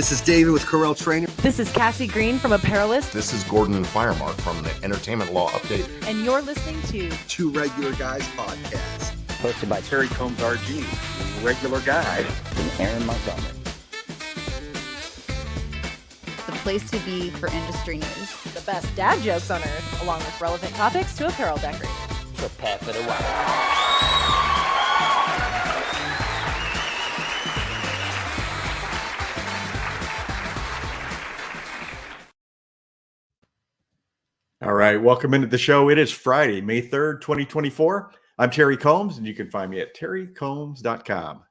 This is David with Corel Trainer. This is Cassie Green from Apparelist. This is Gordon and Firemark from the Entertainment Law Update. And you're listening to Two Regular Guys podcast. Hosted by Terry Combs RG, Regular Guy, and Aaron Montgomery. The place to be for industry news. the best dad jokes on earth, along with relevant topics to apparel decorators. Prepare for the wild. All right, welcome into the show. It is Friday, May 3rd, 2024. I'm Terry Combs, and you can find me at terrycombs.com.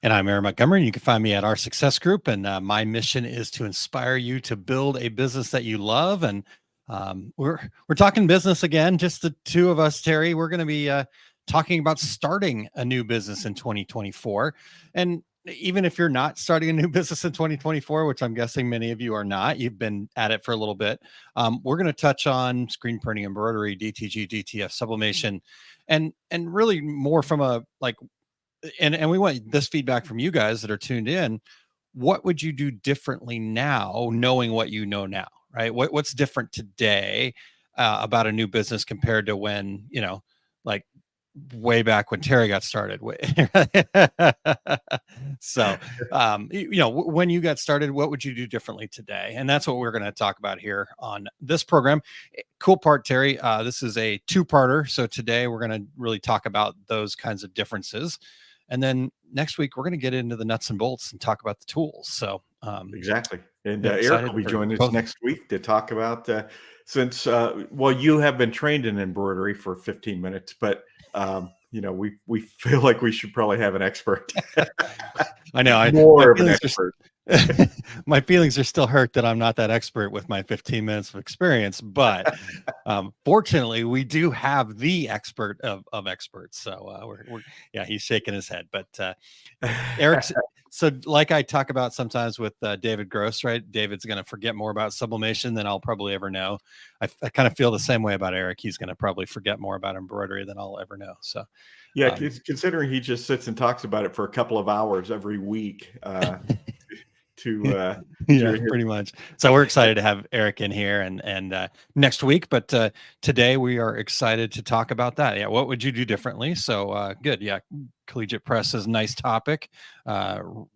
And I'm Aaron Montgomery, and you can find me at Our Success Group. And my mission is to inspire you to build a business that you love. And we're talking business again, just the two of us, Terry. We're going to be talking about starting a new business in 2024. And even if you're not starting a new business in 2024, which I'm guessing many of you are not, you've been at it for a little bit. We're going to touch on screen printing, embroidery, DTG, DTF, sublimation, and really more from a and we want this feedback from you guys that are tuned in. What would you do differently now, knowing what you know now, right? What's different today about a new business compared to when, like way back when Terry got started. So, when you got started, what would you do differently today? And that's what we're going to talk about here on this program. Cool part, Terry. This is a two-parter. So today we're going to really talk about those kinds of differences. And then next week, we're going to get into the nuts and bolts and talk about the tools. So exactly. And Eric will be joining us next week to talk about, since, you have been trained in embroidery for 15 minutes, but we feel like we should probably have an expert. I know. More of an expert. My feelings are still hurt that I'm not that expert with my 15 minutes of experience, but fortunately we do have the expert of experts. So he's shaking his head, but Eric's, so like I talk about sometimes with David Gross, right? David's going to forget more about sublimation than I'll probably ever know. I kind of feel the same way about Eric. He's going to probably forget more about embroidery than I'll ever know. So yeah, considering he just sits and talks about it for a couple of hours every week, pretty much. So we're excited to have Eric in here and next week, but today we are excited to talk about that. Yeah, what would you do differently? So good. Yeah, Collegiate Press is a nice topic.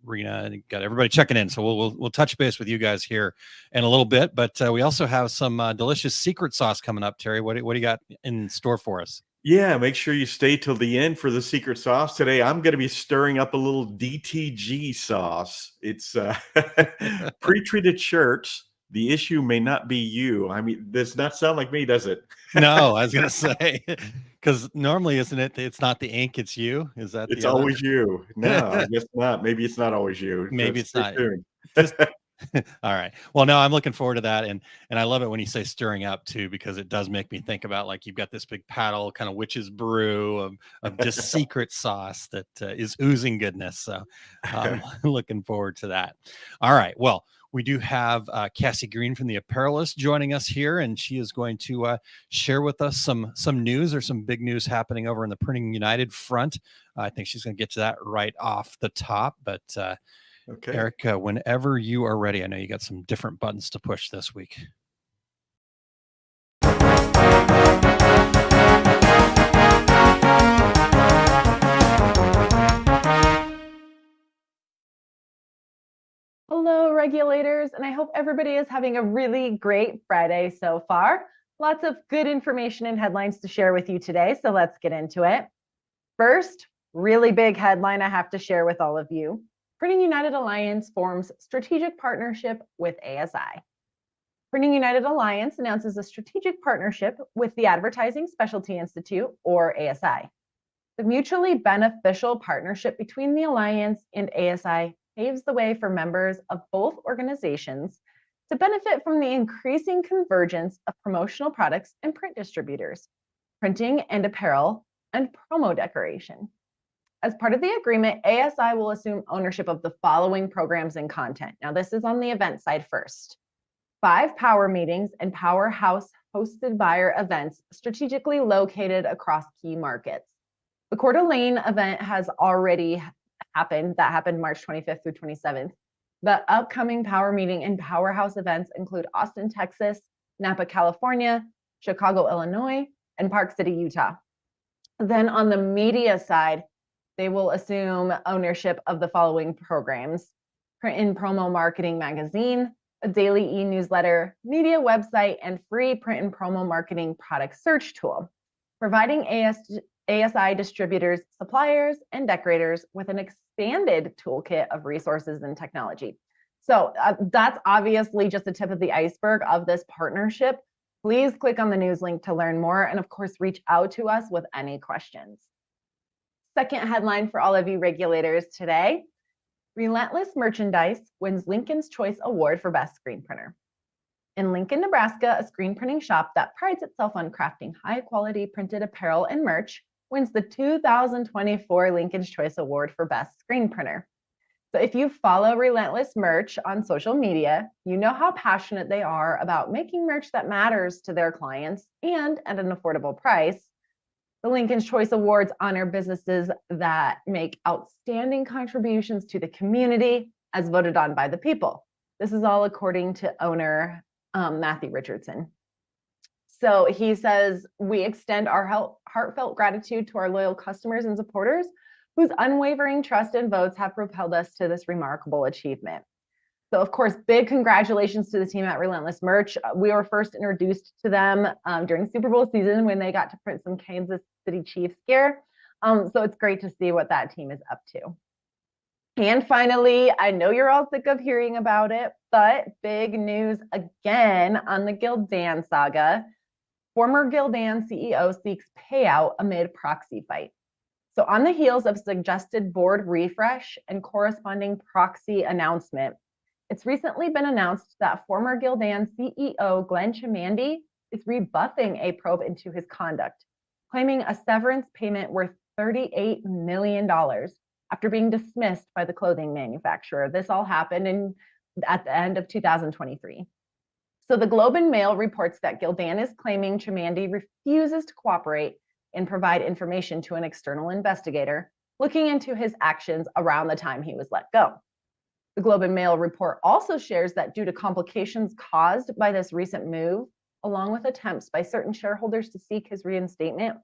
Rena, got everybody checking in, so we'll touch base with you guys here in a little bit, but we also have some delicious secret sauce coming up. Terry, what do you got in store for us? Yeah, make sure you stay till the end for the secret sauce. Today, I'm going to be stirring up a little DTG sauce. It's pre-treated shirts. The issue may not be you. I mean, does not sound like me, does it? No, I was going to say, because normally, isn't it? It's not the ink, it's you. Is that? It's always you. No, I guess not. Maybe it's not always you. Maybe it's not. All right. Well, no, I'm looking forward to that. And I love it when you say stirring up too, because it does make me think about like you've got this big paddle kind of witch's brew of just secret sauce that is oozing goodness. So I'm looking forward to that. All right. Well, we do have Cassie Green from the Apparelist joining us here, and she is going to share with us some news or some big news happening over in the Printing United front. I think she's going to get to that right off the top, but okay. Eric, whenever you are ready, I know you got some different buttons to push this week. Hello, regulators, and I hope everybody is having a really great Friday so far. Lots of good information and headlines to share with you today, so let's get into it. First, really big headline I have to share with all of you. Printing United Alliance forms strategic partnership with ASI. Printing United Alliance announces a strategic partnership with the Advertising Specialty Institute, or ASI. The mutually beneficial partnership between the Alliance and ASI paves the way for members of both organizations to benefit from the increasing convergence of promotional products and print distributors, printing and apparel, and promo decoration. As part of the agreement, ASI will assume ownership of the following programs and content. Now, this is on the event side first. 5 power meetings and powerhouse hosted buyer events strategically located across key markets. The Coeur d'Alene event has already happened. That happened March 25th through 27th. The upcoming Power Meeting and Powerhouse events include Austin, Texas, Napa, California, Chicago, Illinois, and Park City, Utah. Then on the media side, they will assume ownership of the following programs: Print and Promo Marketing Magazine, a daily e-newsletter, media website, and free print and promo marketing product search tool, providing ASI distributors, suppliers, and decorators with an expanded toolkit of resources and technology. So that's obviously just the tip of the iceberg of this partnership. Please click on the news link to learn more, and of course, reach out to us with any questions. Second headline for all of you regulators today: Relentless Merchandise wins Lincoln's Choice Award for Best Screen Printer. In Lincoln, Nebraska, a screen printing shop that prides itself on crafting high-quality printed apparel and merch wins the 2024 Lincoln's Choice Award for Best Screen Printer. So if you follow Relentless Merch on social media, you know how passionate they are about making merch that matters to their clients and at an affordable price. The Lincoln's Choice Awards honor businesses that make outstanding contributions to the community as voted on by the people. This is all according to owner Matthew Richardson. So he says, we extend our heartfelt gratitude to our loyal customers and supporters whose unwavering trust and votes have propelled us to this remarkable achievement. So of course, big congratulations to the team at Relentless Merch. We were first introduced to them during Super Bowl season when they got to print some Kansas City Chiefs gear. So it's great to see what that team is up to. And finally, I know you're all sick of hearing about it, but big news again on the Gildan saga. Former Gildan CEO seeks payout amid proxy fight. So on the heels of suggested board refresh and corresponding proxy announcement, it's recently been announced that former Gildan CEO Glenn Chimandi is rebuffing a probe into his conduct, claiming a severance payment worth $38 million after being dismissed by the clothing manufacturer. This all happened at the end of 2023. So the Globe and Mail reports that Gildan is claiming Chimandi refuses to cooperate and provide information to an external investigator looking into his actions around the time he was let go. The Globe and Mail report also shares that due to complications caused by this recent move, along with attempts by certain shareholders to seek his reinstatement,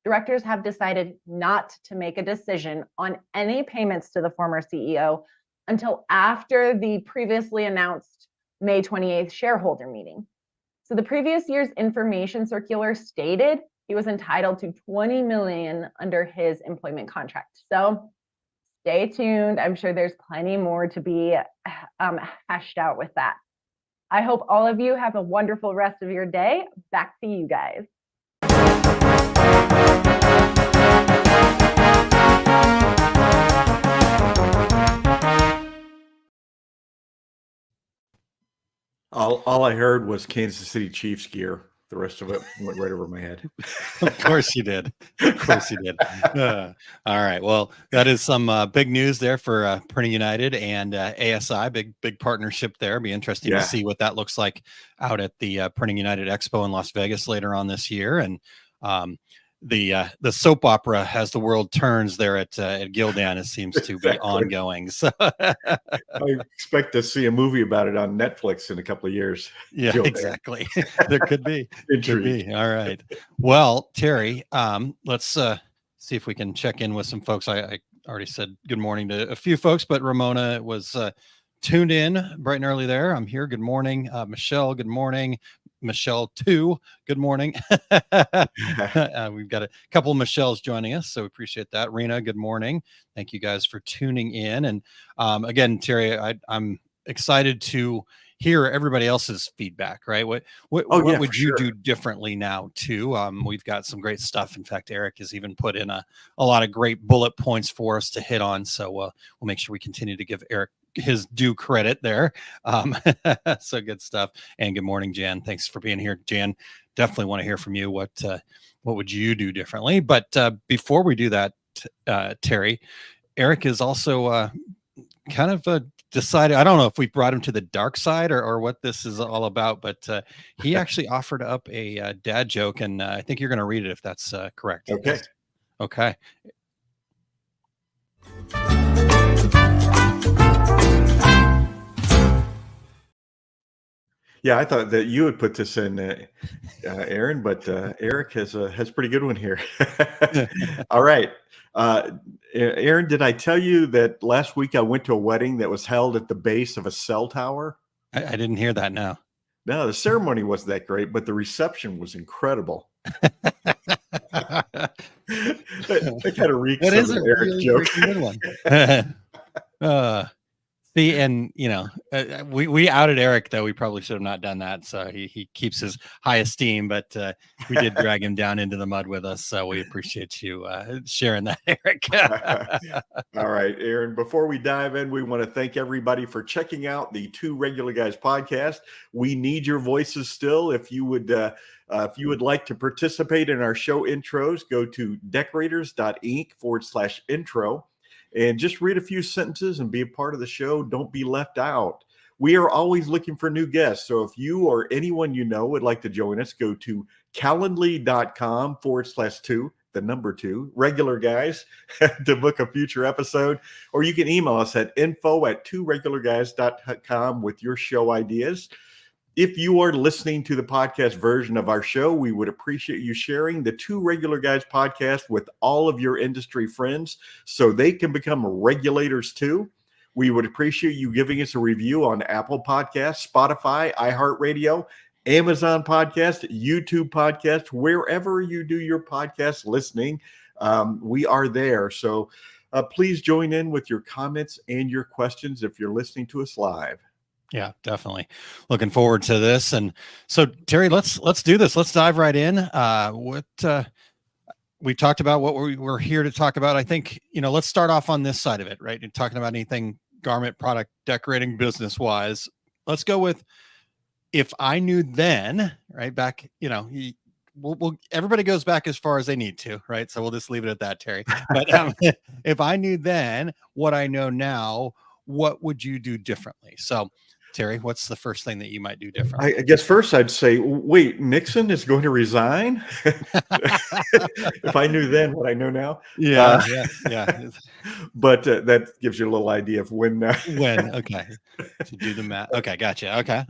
directors have decided not to make a decision on any payments to the former CEO until after the previously announced May 28th shareholder meeting. So the previous year's information circular stated he was entitled to $20 million under his employment contract. So stay tuned. I'm sure there's plenty more to be hashed out with that. I hope all of you have a wonderful rest of your day. Back to you guys. All I heard was Kansas City Chiefs gear. The rest of it went right over my head. Of course you did. Of course you did. All right. Well, that is some big news there for Printing United and ASI. Big partnership there. Be interesting to see what that looks like out at the Printing United Expo in Las Vegas later on this year. And the soap opera As the World Turns there at Gildan, it seems to be ongoing. So I expect to see a movie about it on Netflix in a couple of years. Yeah, Gildan. exactly. There could be. Could be. All right. Well, Terry, let's see if we can check in with some folks. I already said good morning to a few folks, but Ramona was tuned in bright and early there. I'm here. Good morning. Michelle, good morning. Michelle 2, good morning. We've got a couple of Michelles joining us, so we appreciate that. Rena, good morning. Thank you guys for tuning in. And again, Terry, I'm excited to hear everybody else's feedback, right? What would you do differently now too? We've got some great stuff. In fact, Eric has even put in a lot of great bullet points for us to hit on. So we'll make sure we continue to give Eric his due credit there. So good stuff. And good morning, Jan. Thanks for being here, Jan. Definitely want to hear from you. What would you do differently? But before we do that, Terry, Eric is also kind of decided, I don't know if we brought him to the dark side or what this is all about, but he actually offered up a dad joke, and I think you're going to read it if that's correct. Okay. Okay. Yeah, I thought that you would put this in, Aaron, but Eric has a pretty good one here. All right. Aaron, did I tell you that last week I went to a wedding that was held at the base of a cell tower? I didn't hear that now. No, the ceremony wasn't that great, but the reception was incredible. That kind of reeks That of is a an Eric really joke. freaking good one. See, and we outed Eric, though we probably should have not done that. So he keeps his high esteem, but we did drag him down into the mud with us. So we appreciate you sharing that, Eric. All right, Aaron, before we dive in, we want to thank everybody for checking out the Two Regular Guys podcast. We need your voices still. If you would like to participate in our show intros, go to decorators.inc/intro. And just read a few sentences and be a part of the show. Don't be left out. We are always looking for new guests. So if you or anyone you know would like to join us, go to calendly.com/2, the number 2, regular guys, to book a future episode. Or you can email us at info@tworegularguys.com with your show ideas. If you are listening to the podcast version of our show, we would appreciate you sharing the Two Regular Guys podcast with all of your industry friends so they can become regulators too. We would appreciate you giving us a review on Apple Podcasts, Spotify, iHeartRadio, Amazon Podcast, YouTube Podcast, wherever you do your podcast listening. We are there. So please join in with your comments and your questions if you're listening to us live. Yeah, definitely. Looking forward to this. And so, Terry, let's do this. Let's dive right in. We talked about what we're here to talk about. I think, let's start off on this side of it, right? And talking about anything garment product decorating business wise. Let's go with if I knew then, right? Back, we'll everybody goes back as far as they need to, right? So we'll just leave it at that, Terry. But if I knew then what I know now, what would you do differently? So, Terry, what's the first thing that you might do differently? I guess first I'd say, wait, Nixon is going to resign? If I knew then what I know now. Yeah. But that gives you a little idea of when. When, okay. To do the math. Okay, gotcha. Okay.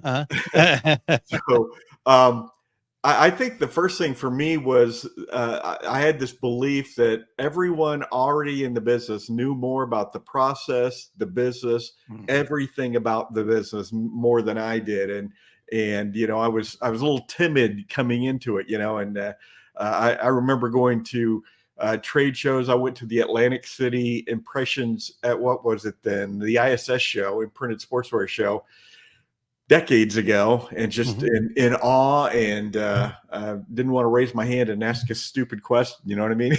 So I think the first thing for me was I had this belief that everyone already in the business knew more about the process, the business, everything about the business more than I did. And I was a little timid coming into it, and I remember going to trade shows. I went to the Atlantic City Impressions at what was it then? The ISS show, Printed Sportswear show. Decades ago, and just in awe, and didn't want to raise my hand and ask a stupid question. You know what I mean?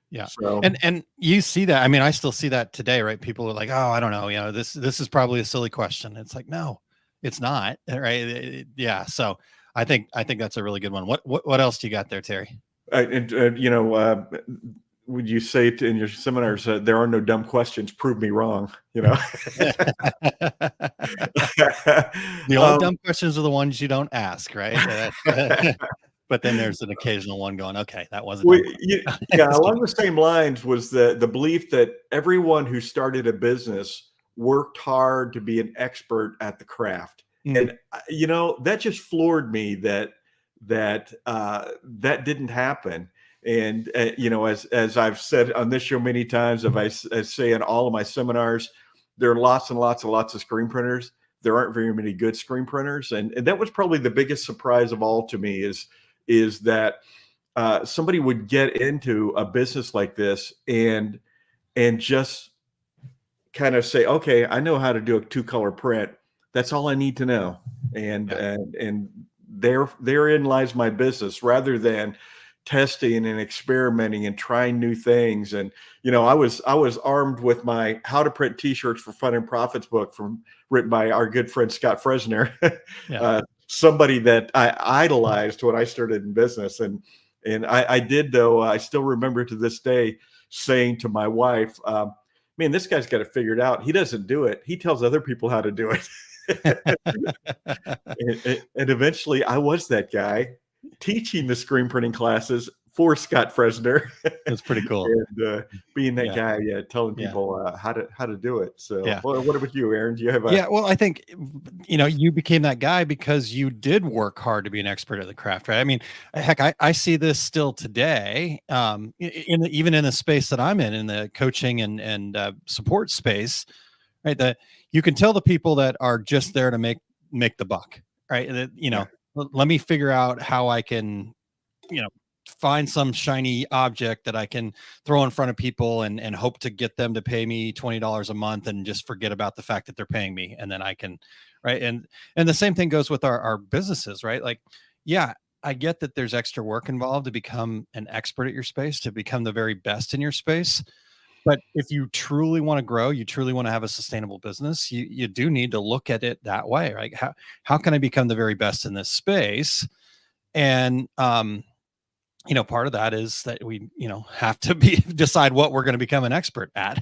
Yeah. So. And you see that. I mean, I still see that today, right? People are like, "Oh, I don't know. This is probably a silly question." It's like, no, it's not, right? Yeah. So I think that's a really good one. What else do you got there, Terry? Would you say in your seminars, there are no dumb questions, prove me wrong, The only dumb questions are the ones you don't ask, right? But then there's an occasional one going, okay, that wasn't. Along the same lines was the belief that everyone who started a business worked hard to be an expert at the craft. And, that just floored me that didn't happen. And, as I've said on this show many times, I say in all of my seminars, there are lots and lots and lots of screen printers. There aren't very many good screen printers. And that was probably the biggest surprise of all to me is that somebody would get into a business like this and just kind of say, okay, I know how to do a 2-color print. That's all I need to know. And therein lies my business, rather than testing and experimenting and trying new things. And I was armed with my How to Print T-shirts for Fun and Profits book written by our good friend Scott Fresner, somebody that I idolized when I started in business. And I did, though. I still remember to this day saying to my wife, man, this guy's got it figured out. He doesn't do it. He tells other people how to do it. and eventually I was that guy teaching the screen printing classes for Scott Fresner. That's pretty cool. And being that Yeah. guy, telling Yeah. people how to do it. So, Yeah. well, what about you, Aaron? Do you have a Yeah, well, I think you became that guy because you did work hard to be an expert at the craft, right? I mean, heck, I see this still today, even in the space that I'm in the coaching and support space, right? That you can tell the people that are just there to make the buck, right? That let me figure out how I can, find some shiny object that I can throw in front of people and hope to get them to pay me $20 a month and just forget about the fact that they're paying me. And then I can, right. And the same thing goes with our businesses, right? Like, yeah, I get that there's extra work involved to become an expert at your space, to become the very best in your space. But if you truly want to grow, you truly want to have a sustainable business, you do need to look at it that way, right? How can I become the very best in this space? And, part of that is that we, have to decide what we're going to become an expert at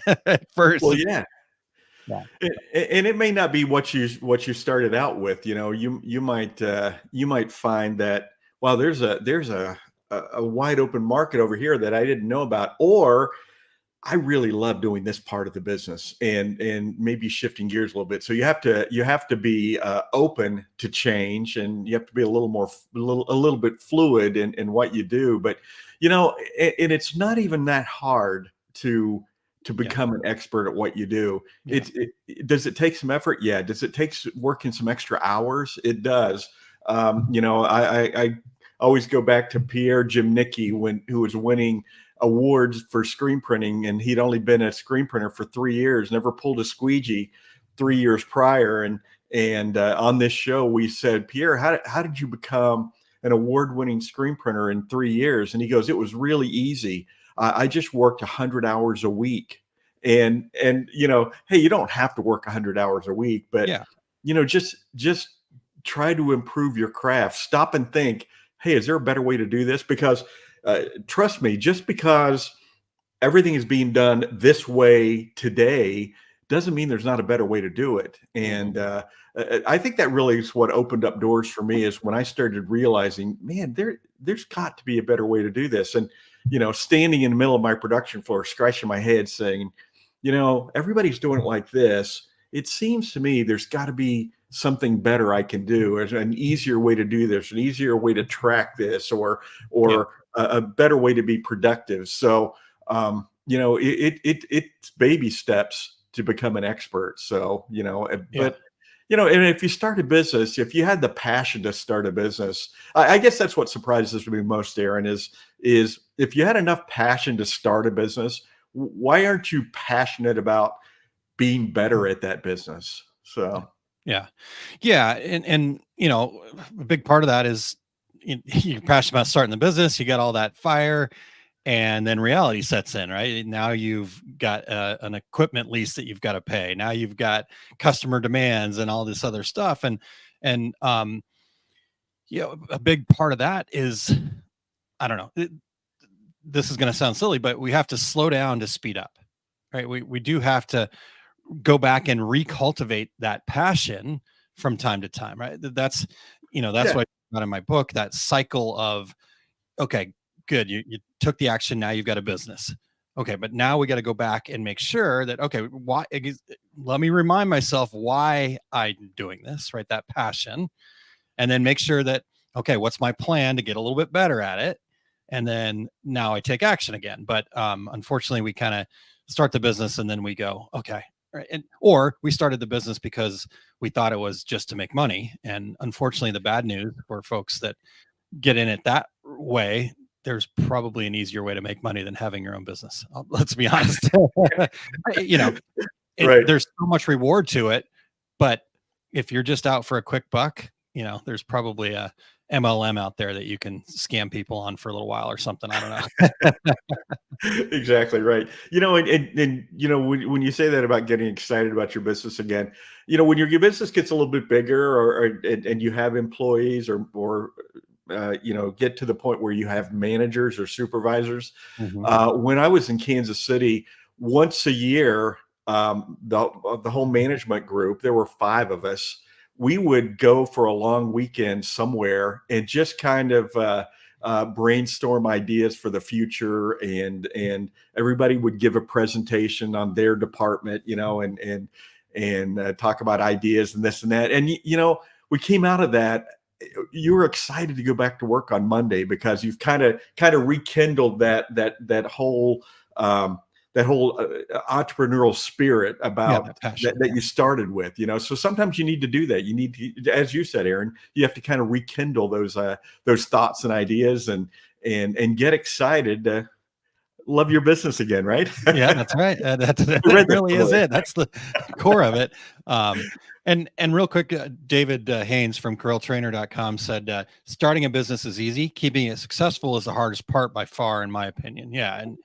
first. well, yeah. Yeah. And it may not be what you started out with. You might find that, wow, there's a wide open market over here that I didn't know about, or I really love doing this part of the business, and maybe shifting gears a little bit. So you have to be open to change, and you have to be a little bit fluid in what you do. But and it's not even that hard to become an expert at what you do. Yeah. Does it take some effort? Yeah. Does it take working some extra hours? It does. I always go back to Pierre Jimnicki, who was winning awards for screen printing, and he'd only been a screen printer for 3 years, never pulled a squeegee 3 years prior. And on this show, we said, Pierre, how did you become an award-winning screen printer in 3 years? And he goes, it was really easy. I just worked 100 hours a week. And hey, you don't have to work 100 hours a week, but just try to improve your craft. Stop and think, hey, is there a better way to do this? Because trust me, just because everything is being done this way today doesn't mean there's not a better way to do it. And I think that really is what opened up doors for me, is when I started realizing, man, there's got to be a better way to do this. And, standing in the middle of my production floor, scratching my head saying, everybody's doing it like this. It seems to me there's got to be something better I can do. There's an easier way to do this, an easier way to track this, or a better way to be productive. So, it's baby steps to become an expert. So, but, and if you start a business, if you had the passion to start a business, I guess that's what surprises me most, Aaron, is if you had enough passion to start a business, why aren't you passionate about being better at that business? So, yeah. And, a big part of that is you're passionate about starting the business. You got all that fire, and then reality sets in, right? Now you've got an equipment lease that you've got to pay. Now you've got customer demands and all this other stuff. And a big part of that is, I don't know, this is going to sound silly, but we have to slow down to speed up, right? We do have to go back and recultivate that passion from time to time, right? That's what I got in my book, that cycle of, okay, good. You took the action. Now you've got a business. Okay. But now we got to go back and make sure that, okay, let me remind myself why I'm doing this, right? That passion. And then make sure that, okay, what's my plan to get a little bit better at it? And then now I take action again. But unfortunately, we kind of start the business and then we go, okay. Right. Or we started the business because we thought it was just to make money. And unfortunately, the bad news for folks that get in it that way, there's probably an easier way to make money than having your own business. Let's be honest. Right. There's so much reward to it, but if you're just out for a quick buck, there's probably a MLM out there that you can scam people on for a little while or something. I don't know. Exactly right. When you say that about getting excited about your business again, when your business gets a little bit bigger, and you have employees, or get to the point where you have managers or supervisors. Mm-hmm. When I was in Kansas City, once a year, the whole management group, there were 5 of us. We would go for a long weekend somewhere and just kind of brainstorm ideas for the future, and everybody would give a presentation on their department, and talk about ideas and this and that. And we came out of that. You were excited to go back to work on Monday because you've kind of rekindled that whole entrepreneurial spirit about that you started with. So sometimes you need to do that. You need to, as you said, Aaron, you have to kind of rekindle those thoughts and ideas, and get excited to love your business again, right? Yeah, that's right. That really is it. That's the core of it. And real quick, David Haynes from CorelTrainer.com said, starting a business is easy. Keeping it successful is the hardest part by far, in my opinion. Yeah. And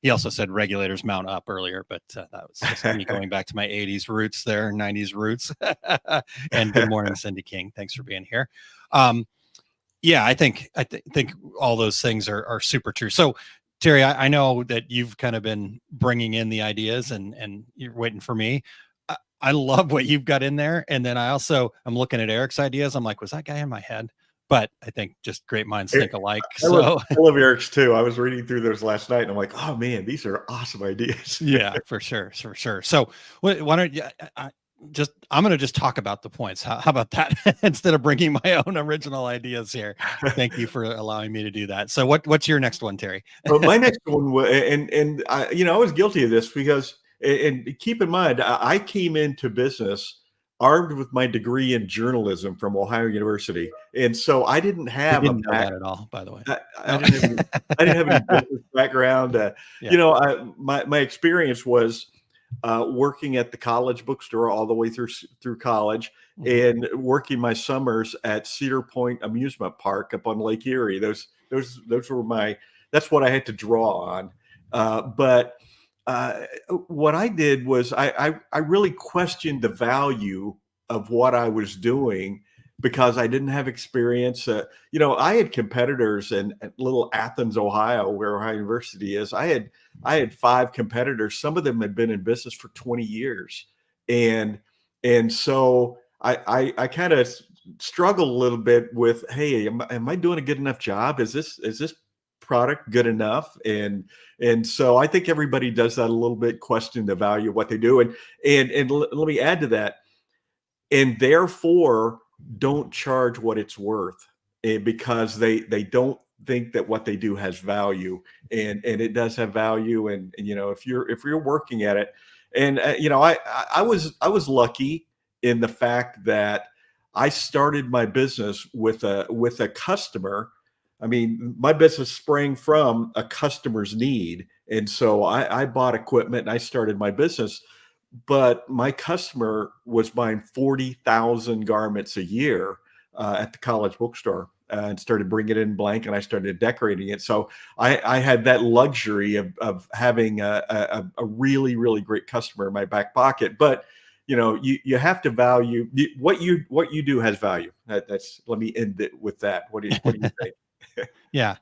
he also said regulators mount up earlier, but that was just me going back to my 80s roots there, 90s roots. And good morning, Cindy King. Thanks for being here. Yeah, I think all those things are super true. So, Terry, I know that you've kind of been bringing in the ideas and you're waiting for me. I love what you've got in there. And then I'm looking at Eric's ideas. I'm like, was that guy in my head? But I think just great minds think alike. I love Eric's too. I was reading through those last night and I'm like, oh man, these are awesome ideas. Yeah, for sure. So why don't you, I'm going to just talk about the points. How about that? Instead of bringing my own original ideas here. Thank you for allowing me to do that. So what's your next one, Terry? Well, my next one, and I was guilty of this because, and keep in mind, I came into business armed with my degree in journalism from Ohio University, and so I didn't have know that at all. By the way, I didn't have any business background. My experience was working at the college bookstore all the way through college, and working my summers at Cedar Point Amusement Park up on Lake Erie. Those were that's what I had to draw on. But what I did was I really questioned the value of what I was doing because I didn't have experience. I had competitors in little Athens, Ohio, where Ohio University is. I had 5 competitors. Some of them had been in business for 20 years. And so I kind of struggled a little bit with, hey, am I doing a good enough job? Is this product good enough? And so I think everybody does that a little bit, question the value of what they do. And let me add to that. And therefore don't charge what it's worth, because they don't think that what they do has value, and it does have value. And if you're working at it, and I was lucky in the fact that I started my business with a customer. I mean, my business sprang from a customer's need, and so I bought equipment and I started my business. But my customer was buying 40,000 garments a year at the college bookstore, and started bringing it in blank, and I started decorating it. So I had that luxury of having a really, really great customer in my back pocket. But you have to value what you do has value. That's let me end it with that. What do you think? Yeah.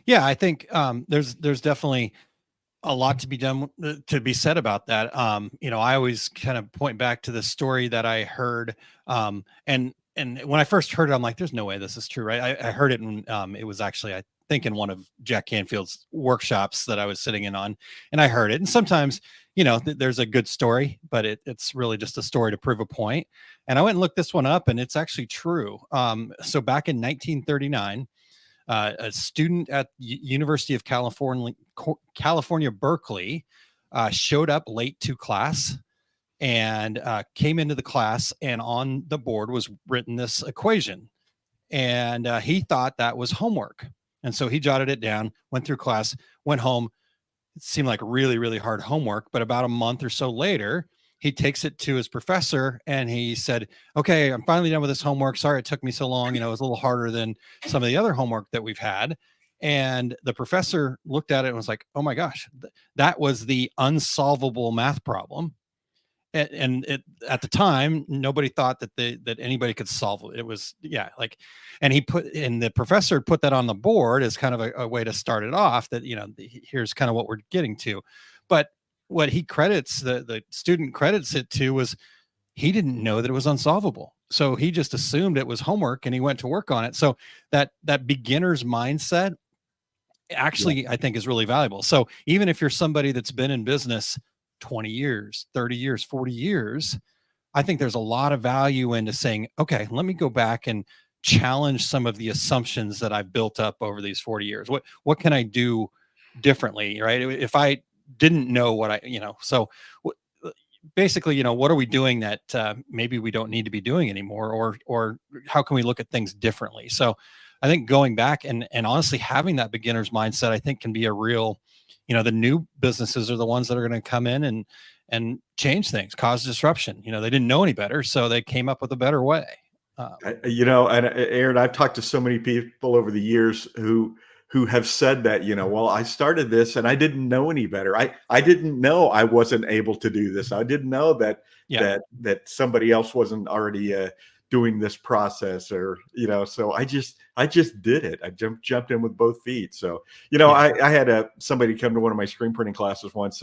I think there's definitely a lot to be said about that. I always kind of point back to the story that I heard. And when I first heard it, I'm like, there's no way this is true, right? I heard it in, it was actually, I think, in one of Jack Canfield's workshops that I was sitting in on, and I heard it. And sometimes, there's a good story, but it's really just a story to prove a point. And I went and looked this one up, and it's actually true. So back in 1939, a student at University of California, Berkeley, showed up late to class and came into the class, and on the board was written this equation, and he thought that was homework. And so he jotted it down, went through class, went home. It seemed like really, really hard homework, but about a month or so later, he takes it to his professor and he said, okay, I'm finally done with this homework. Sorry it took me so long. It was a little harder than some of the other homework that we've had. And the professor looked at it and was like, oh my gosh, that was the unsolvable math problem. And at the time, nobody thought that anybody could solve it. It was, and the professor put that on the board as kind of a way to start it off, that, here's kind of what we're getting to. But what he credits, the student credits it to, was he didn't know that it was unsolvable. So he just assumed it was homework and he went to work on it. So that beginner's mindset actually, I think, is really valuable. So even if you're somebody that's been in business 20 years, 30 years, 40 years, I think there's a lot of value into saying, okay, let me go back and challenge some of the assumptions that I've built up over these 40 years. What can I do differently, right? If I didn't know what so basically, what are we doing that maybe we don't need to be doing anymore, or how can we look at things differently? So I think going back and honestly having that beginner's mindset, I think, can be a real, the new businesses are the ones that are going to come in and change things, cause disruption. They didn't know any better, so they came up with a better way. And Aaron, I've talked to so many people over the years who have said that, well, I started this and I didn't know any better. I didn't know I wasn't able to do this. I didn't know that that somebody else wasn't already doing this process, or so I just did it. I jumped in with both feet. So I had somebody come to one of my screen printing classes once,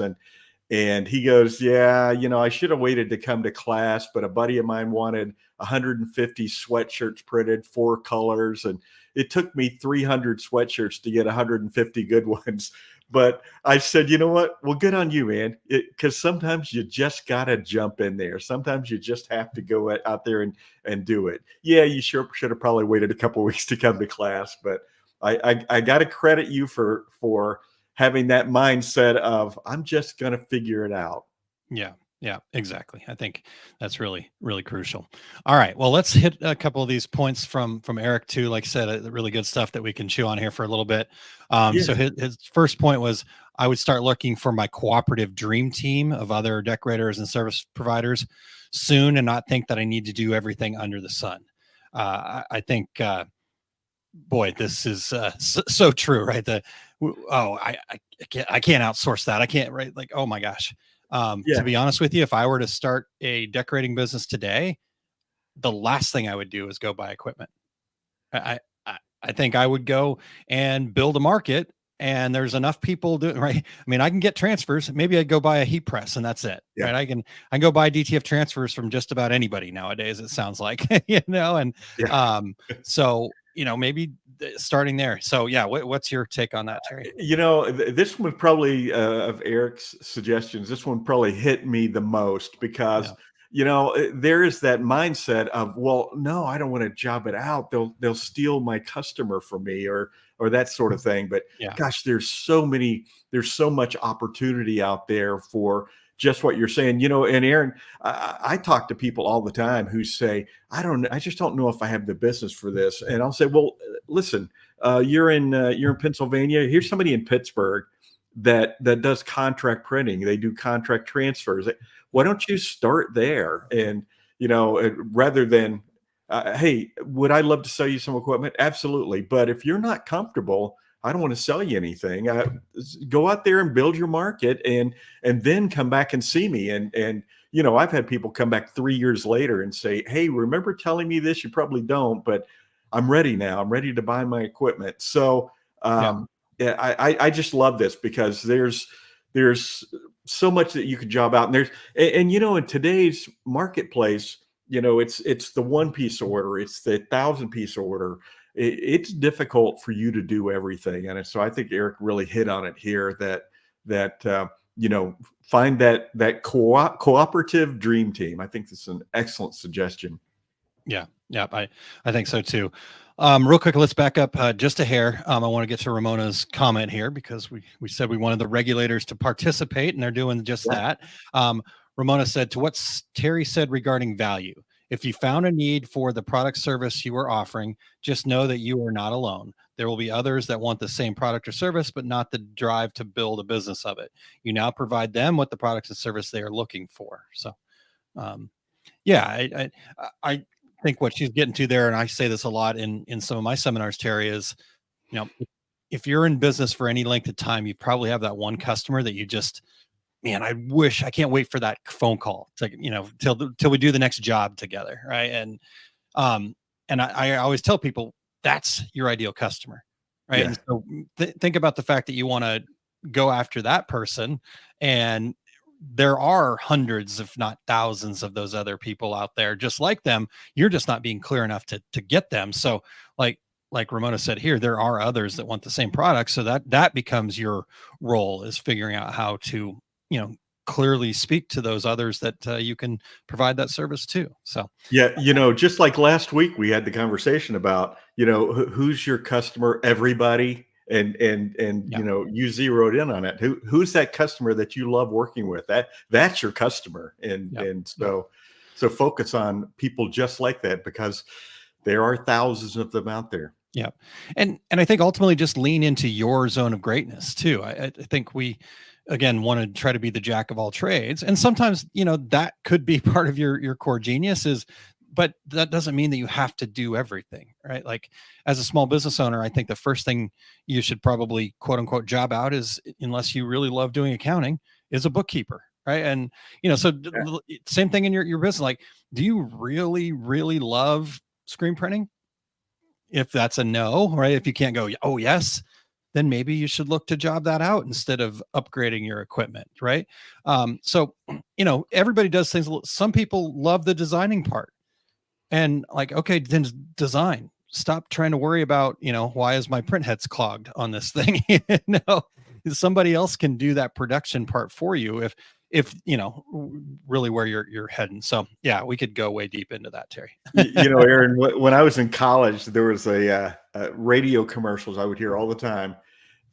and he goes, yeah, I should have waited to come to class, but a buddy of mine wanted 150 sweatshirts printed, 4 colors, and it took me 300 sweatshirts to get 150 good ones. But I said, you know what? Well, good on you, man. Because sometimes you just got to jump in there. Sometimes you just have to go out there and do it. Yeah, you sure should have probably waited a couple of weeks to come to class. But I got to credit you for having that mindset of, I'm just going to figure it out. Yeah, exactly. I think that's really, really crucial. All right. Well, let's hit a couple of these points from Eric too. Like I said, really good stuff that we can chew on here for a little bit. So his first point was, I would start looking for my cooperative dream team of other decorators and service providers soon, and not think that I need to do everything under the sun. I think, boy, this is so true, right? I can't outsource that. I can't, right? Like, oh my gosh. To be honest with you, if I were to start a decorating business today, the last thing I would do is go buy equipment. I think I would go and build a market, and there's enough people doing, right. I mean, I can get transfers. Maybe I'd go buy a heat press and that's it. Right. I can go buy DTF transfers from just about anybody nowadays, it sounds like, so, maybe starting there. So yeah, what's your take on that, Terry? This one probably, of Eric's suggestions, this one probably hit me the most, because there is that mindset of, well, no, I don't want to job it out. They'll steal my customer from me, or that sort of thing. But gosh, there's so much opportunity out there for just what you're saying, and Aaron, I talk to people all the time who say, I just don't know if I have the business for this. And I'll say, well, listen, you're in Pennsylvania. Here's somebody in Pittsburgh that does contract printing. They do contract transfers. Why don't you start there? And, rather than, hey, would I love to sell you some equipment? Absolutely. But if you're not comfortable, I don't want to sell you anything. Go out there and build your market, and then come back and see me. And I've had people come back 3 years later and say, hey, remember telling me this? You probably don't, but I'm ready now. I'm ready to buy my equipment. So I just love this, because there's so much that you could job out. And in today's marketplace, it's the 1-piece order. It's the 1,000-piece order. It's difficult for you to do everything. And so I think Eric really hit on it here, that find that cooperative dream team. I think that's an excellent suggestion. Yeah. I think so too. Real quick, let's back up just a hair. I want to get to Ramona's comment here, because we said we wanted the regulators to participate, and they're doing just that. Ramona said, to what Terry said regarding value, if you found a need for the product service you are offering, just know that you are not alone. There will be others that want the same product or service, but not the drive to build a business of it. You now provide them with the products and service they are looking for. So, I think what she's getting to there, and I say this a lot in some of my seminars, Terry, is, if you're in business for any length of time, you probably have that one customer that you just, man, I can't wait for that phone call to, till we do the next job together. Right. And I always tell people, that's your ideal customer. Right. And so think about the fact that you want to go after that person and there are hundreds, if not thousands, of those other people out there just like them. You're just not being clear enough to get them. So like Ramona said here, there are others that want the same product. So that becomes your role, is figuring out how to, clearly speak to those others that you can provide that service to. So Yeah, just like last week, we had the conversation about, who's your customer, everybody, and Yeah. you zeroed in on it. Who's that customer that you love working with? That's your customer, and Yep. so focus on people just like that, because there are thousands of them out there. Yeah. And I think ultimately just lean into your zone of greatness too. I think we, again, want to try to be the jack of all trades. And sometimes, that could be part of your core genius but that doesn't mean that you have to do everything, right? Like, as a small business owner, I think the first thing you should probably quote unquote job out is, unless you really love doing accounting, is a bookkeeper. Right. And, so same thing in your business. Like, do you really, really love screen printing? If that's a no, right? If you can't go, oh yes, then maybe you should look to job that out instead of upgrading your equipment, right? So, everybody does things. Some people love the designing part, and like, okay, then design. Stop trying to worry about, why is my print heads clogged on this thing? Somebody else can do that production part for you if really where you're heading. So yeah, we could go way deep into that, Terry. Aaron, when I was in college, there was a radio commercials I would hear all the time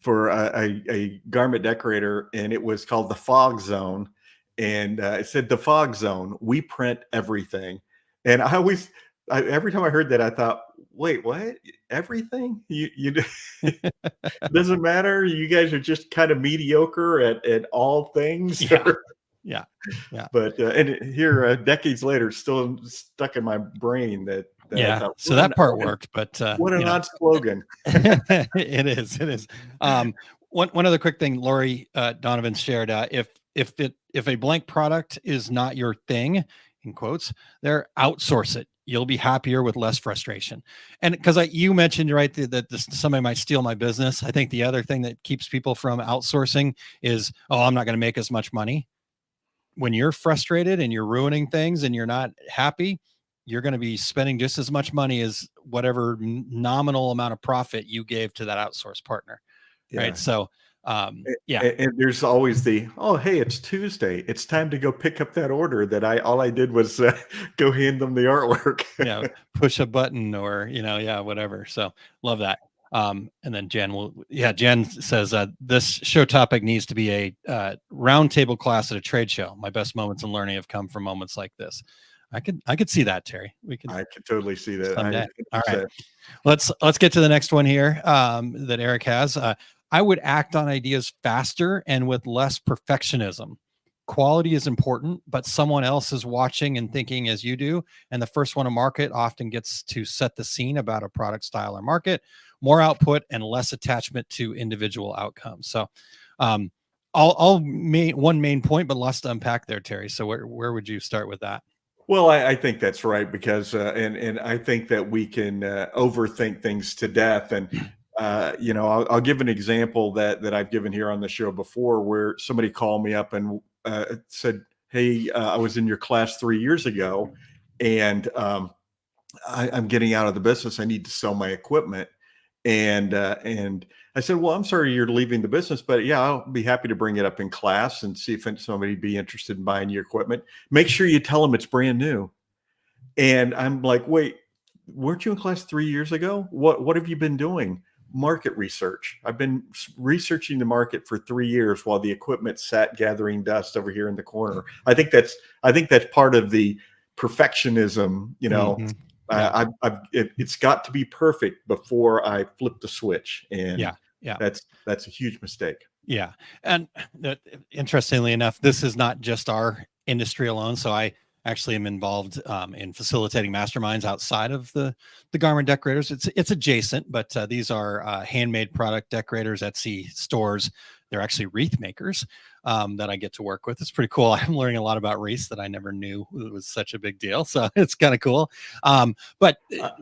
for a garment decorator, and it was called the Fog Zone, and it said, "The Fog Zone, we print everything." And every time I heard that, I thought, wait, what? Everything? You doesn't matter. You guys are just kind of mediocre at all things. Yeah. But and here, decades later, still stuck in my brain that yeah. thought, so that part worked, but what an odd slogan. It is. One other quick thing, Lori Donovan shared. If a blank product is not your thing, in quotes, outsource it. You'll be happier with less frustration. And because you mentioned, right, that somebody might steal my business. I think the other thing that keeps people from outsourcing is, I'm not going to make as much money. When you're frustrated and you're ruining things and you're not happy, you're going to be spending just as much money as whatever nominal amount of profit you gave to that outsource partner. Yeah. Right. So, yeah. And there's always hey, it's Tuesday. It's time to go pick up that order that all I did was go hand them the artwork. Push a button or, whatever. So love that. And then Jen says, this show topic needs to be a roundtable class at a trade show. My best moments in learning have come from moments like this. I could see that, Terry. I could totally see that. All right. Let's get to the next one here that Eric has. I would act on ideas faster and with less perfectionism. Quality is important, but someone else is watching and thinking as you do. And the first one to market often gets to set the scene about a product, style, or market. More output and less attachment to individual outcomes. So one main point, but lots to unpack there, Terry. So where would you start with that? Well, I think that's right, because and I think that we can overthink things to death. And I'll give an example that I've given here on the show before, where somebody called me up and said, "Hey, I was in your class 3 years ago, and I'm getting out of the business. I need to sell my equipment." And I said, "Well, I'm sorry you're leaving the business, but yeah, I'll be happy to bring it up in class and see if somebody be interested in buying your equipment. Make sure you tell them it's brand new." And I'm like, "Wait, weren't you in class 3 years ago? What have you been doing?" "Market research. I've been researching the market for 3 years while the equipment sat gathering dust over here in the corner." I think that's part of the perfectionism. Mm-hmm. Yeah. It's got to be perfect before I flip the switch, and that's a huge mistake. Yeah, and interestingly enough, this is not just our industry alone. So I actually am involved in facilitating masterminds outside of the garment decorators. It's adjacent, but these are handmade product decorators, Etsy stores. They're actually wreath makers that I get to work with. It's pretty cool. I'm learning a lot about wreaths that I never knew it was such a big deal. So it's kind of cool. But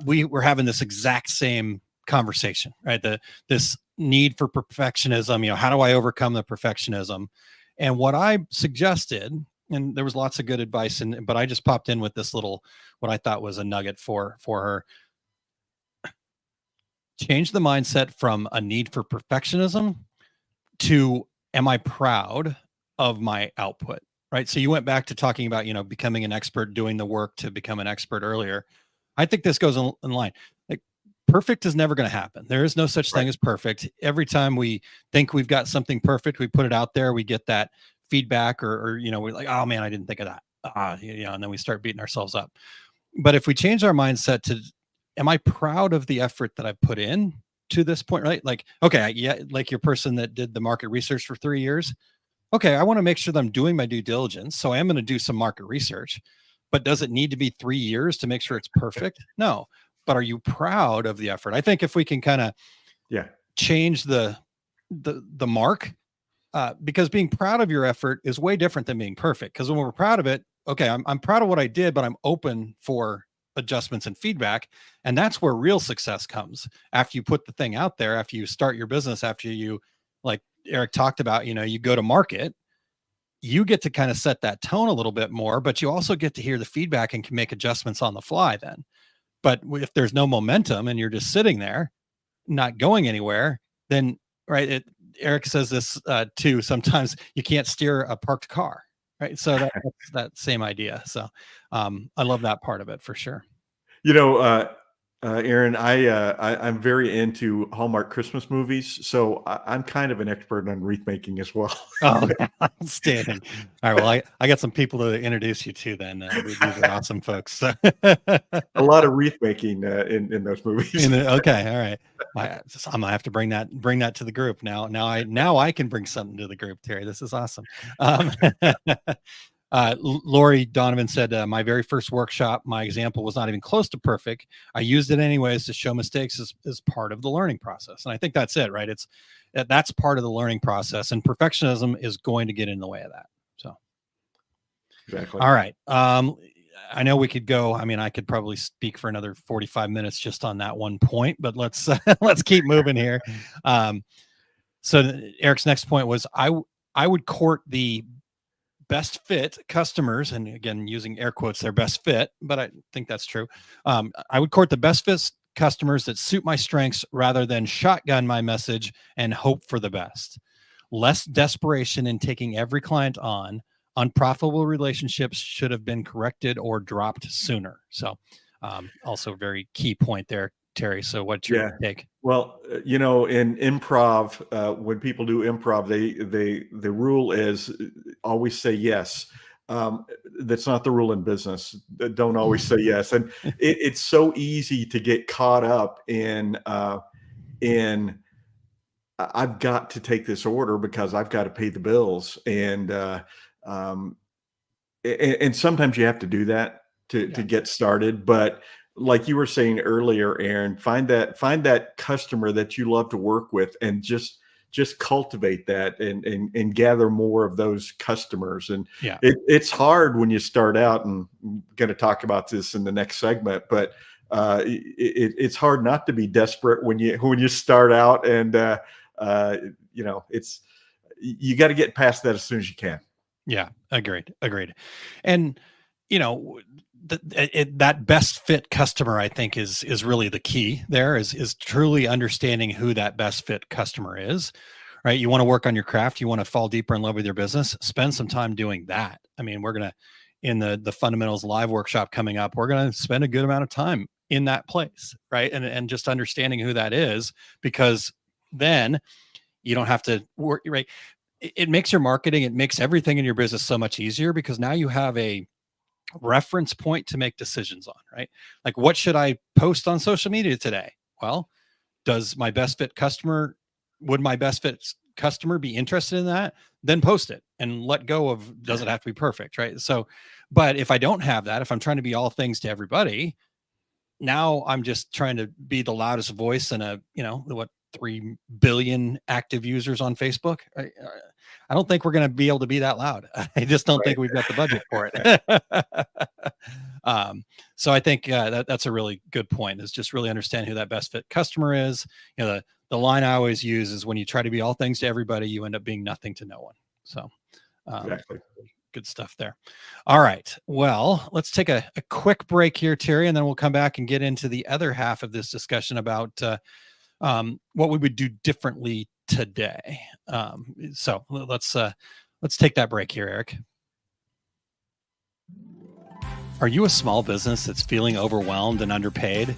we're having this exact same conversation, right? This need for perfectionism. How do I overcome the perfectionism? And what I suggested, and there was lots of good advice, but I just popped in with this little, what I thought was a nugget for her. Change the mindset from a need for perfectionism to, am I proud of my output? Right. So you went back to talking about, becoming an expert, doing the work to become an expert earlier. I think this goes in line. Like, perfect is never going to happen. There is no such thing as perfect. Every time we think we've got something perfect, we put it out there, we get that feedback, or we're like, oh man, I didn't think of that. And then we start beating ourselves up. But if we change our mindset to, am I proud of the effort that I've put in to this point, right? Like, okay, yeah, like your person that did the market research for 3 years. Okay, I want to make sure that I'm doing my due diligence. So I am going to do some market research, but does it need to be 3 years to make sure it's perfect? No. But are you proud of the effort? I think if we can kind of change the mark, because being proud of your effort is way different than being perfect. Because when we're proud of it, okay, I'm proud of what I did, but I'm open for adjustments and feedback. And that's where real success comes. After you put the thing out there, after you start your business, after you, like Eric talked about, you go to market, you get to kind of set that tone a little bit more, but you also get to hear the feedback and can make adjustments on the fly then. But if there's no momentum and you're just sitting there, not going anywhere, then Eric says this too, sometimes you can't steer a parked car, right? So that's that same idea. So I love that part of it for sure. Aaron, I'm very into Hallmark Christmas movies, so I'm kind of an expert on wreath making as well. Oh, outstanding! All right, well, I got some people to introduce you to. Then these are awesome folks. So. A lot of wreath making in those movies. Okay, all right. I'm gonna have to bring that to the group now. Now I can bring something to the group, Terry. This is awesome. Lori Donovan said, my very first workshop, my example was not even close to perfect. I used it anyways to show mistakes as part of the learning process. And I think that's it, right? That's part of the learning process, and perfectionism is going to get in the way of that. So. Exactly. All right. I know we could go, I could probably speak for another 45 minutes just on that one point, but let's keep moving here. So Eric's next point was, I would court the best fit customers, and again, using air quotes, their best fit, but I think that's true. I would court the best fit customers that suit my strengths rather than shotgun my message and hope for the best. Less desperation in taking every client on. Unprofitable relationships should have been corrected or dropped sooner. So also a very key point there, Terry. So what's your take? Well, in improv, when people do improv, the rule is always say yes. That's not the rule in business. Don't always say yes. And it's so easy to get caught up in I've got to take this order because I've got to pay the bills. And sometimes you have to do that to get started. But like you were saying earlier, Aaron, find that customer that you love to work with, and just cultivate that and gather more of those customers. And it's hard when you start out, and I'm going to talk about this in the next segment, but it's hard not to be desperate when you start out, and it's, you got to get past that as soon as you can. Yeah, agreed. And that best fit customer, I think, is really the key there, is truly understanding who that best fit customer is, right? You want to work on your craft. You want to fall deeper in love with your business. Spend some time doing that. We're going to, in the fundamentals live workshop coming up, we're going to spend a good amount of time in that place, right? And just understanding who that is, because then you don't have to work, right? It makes your marketing, it makes everything in your business so much easier, because now you have a reference point to make decisions on, right? Like, what should I post on social media today? Well, would my best fit customer be interested in that? Then post it and let go of, does it have to be perfect, right? So, but if I don't have that, if I'm trying to be all things to everybody, now I'm just trying to be the loudest voice in a, 3 billion active users on Facebook. I don't think we're going to be able to be that loud. I just don't think we've got the budget for it. So I think that's a really good point, is just really understand who that best fit customer is. The line I always use is, when you try to be all things to everybody, you end up being nothing to no one. So Exactly. Good stuff there. All right. Well, let's take a quick break here, Terry, and then we'll come back and get into the other half of this discussion about what we would do differently today. So let's take that break here, Eric. Are you a small business that's feeling overwhelmed and underpaid?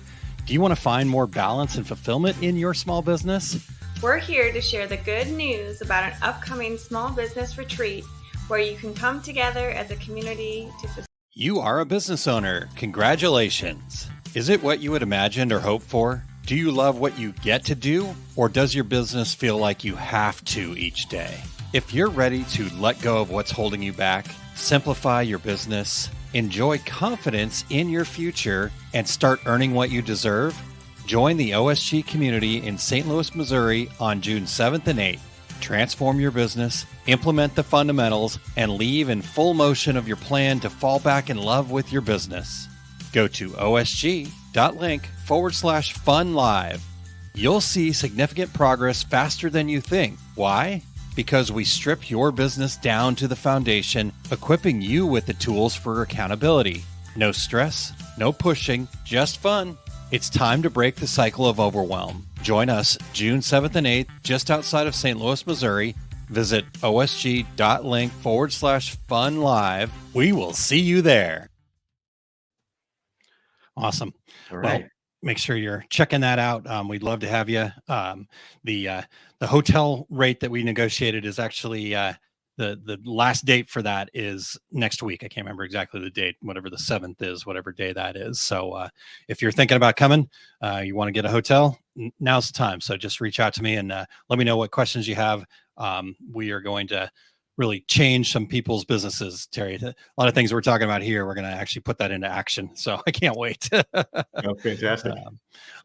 Do you want to find more balance and fulfillment in your small business? We're here to share the good news about an upcoming small business retreat where you can come together as a community to. You are a business owner. Congratulations. Is it what you had imagined or hoped for? Do you love what you get to do, or does your business feel like you have to each day? If you're ready to let go of what's holding you back, simplify your business, enjoy confidence in your future, and start earning what you deserve, join the OSG community in St. Louis, Missouri on June 7th and 8th. Transform your business, implement the fundamentals, and leave in full motion of your plan to fall back in love with your business. Go to osg.link/fun live. You'll see significant progress faster than you think. Why? Because we strip your business down to the foundation, equipping you with the tools for accountability. No stress, no pushing, just fun. It's time to break the cycle of overwhelm. Join us June 7th and 8th, just outside of St. Louis, Missouri. Visit osg.link/fun live. We will see you there. Awesome. All right. Well, make sure you're checking that out. We'd love to have you. The hotel rate that we negotiated is actually the last date for that is next week. I can't remember exactly the date, whatever the 7th is, whatever day that is. So if you're thinking about coming, you want to get a hotel, now's the time. So just reach out to me and let me know what questions you have. We are going to really change some people's businesses, Terry. A lot of things we're talking about here, we're going to actually put that into action. So I can't wait. Oh, fantastic.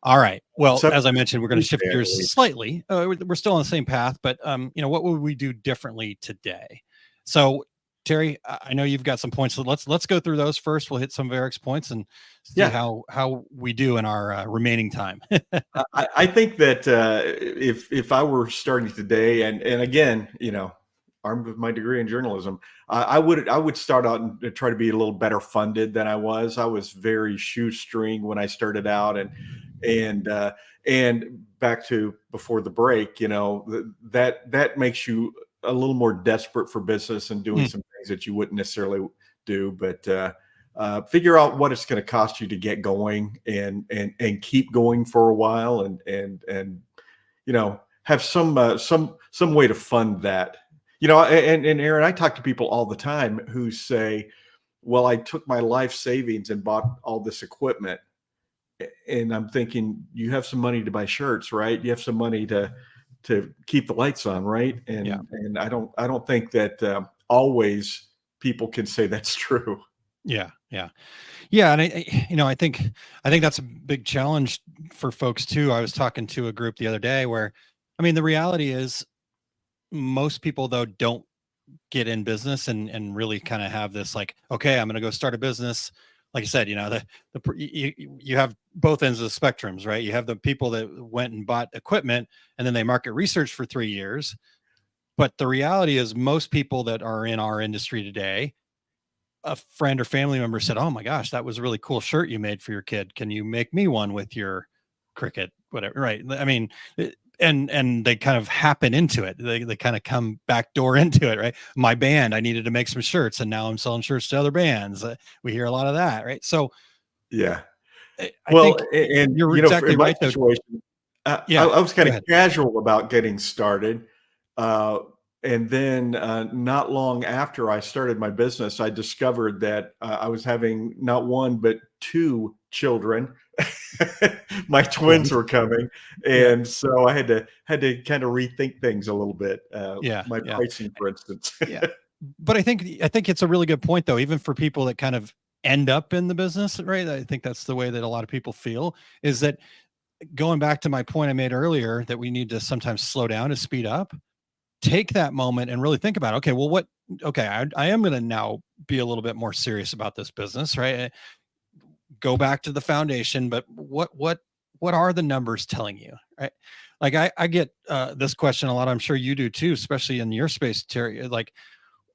All right. Well, So- as I mentioned, we're going to shift gears slightly. We're still on the same path, but what would we do differently today? So, Terry, I know you've got some points. So let's go through those first. We'll hit some of Eric's points and see how we do in our remaining time. I think that if I were starting today, and again, armed with my degree in journalism, I would start out and try to be a little better funded than I was. I was very shoestring when I started out, and back to before the break, that makes you a little more desperate for business and doing some things that you wouldn't necessarily do. But figure out what it's going to cost you to get going and keep going for a while, and have some way to fund that. And Aaron, I talk to people all the time who say, well, I took my life savings and bought all this equipment. And I'm thinking, you have some money to buy shirts, right? You have some money to keep the lights on, right? And I don't think that always people can say that's true. Yeah. And I think that's a big challenge for folks too. I was talking to a group the other day where, the reality is, most people though don't get in business and really kind of have this like, okay, I'm going to go start a business. Like I said, you have both ends of the spectrums, right? You have the people that went and bought equipment and then they market research for 3 years. But the reality is most people that are in our industry today, a friend or family member said, oh my gosh, that was a really cool shirt you made for your kid. Can you make me one with your Cricut, whatever? Right. And they kind of happen into it. They kind of come backdoor into it, right? My band, I needed to make some shirts, and now I'm selling shirts to other bands. We hear a lot of that, right? So, yeah. I think you're exactly right. Situation, I was kind of casual about getting started, and then not long after I started my business, I discovered that I was having not one but 2 children. My twins were coming, and so I had to kind of rethink things a little bit. My pricing, for instance. But I think it's a really good point, though, even for people that kind of end up in the business, right? I think that's the way that a lot of people feel, is that going back to my point I made earlier, that we need to sometimes slow down to speed up. Take that moment and really think about, I am going to now be a little bit more serious about this business, right? Go back to the foundation, but what are the numbers telling you, right? Like I get this question a lot. I'm sure you do too, especially in your space, Terry. Like,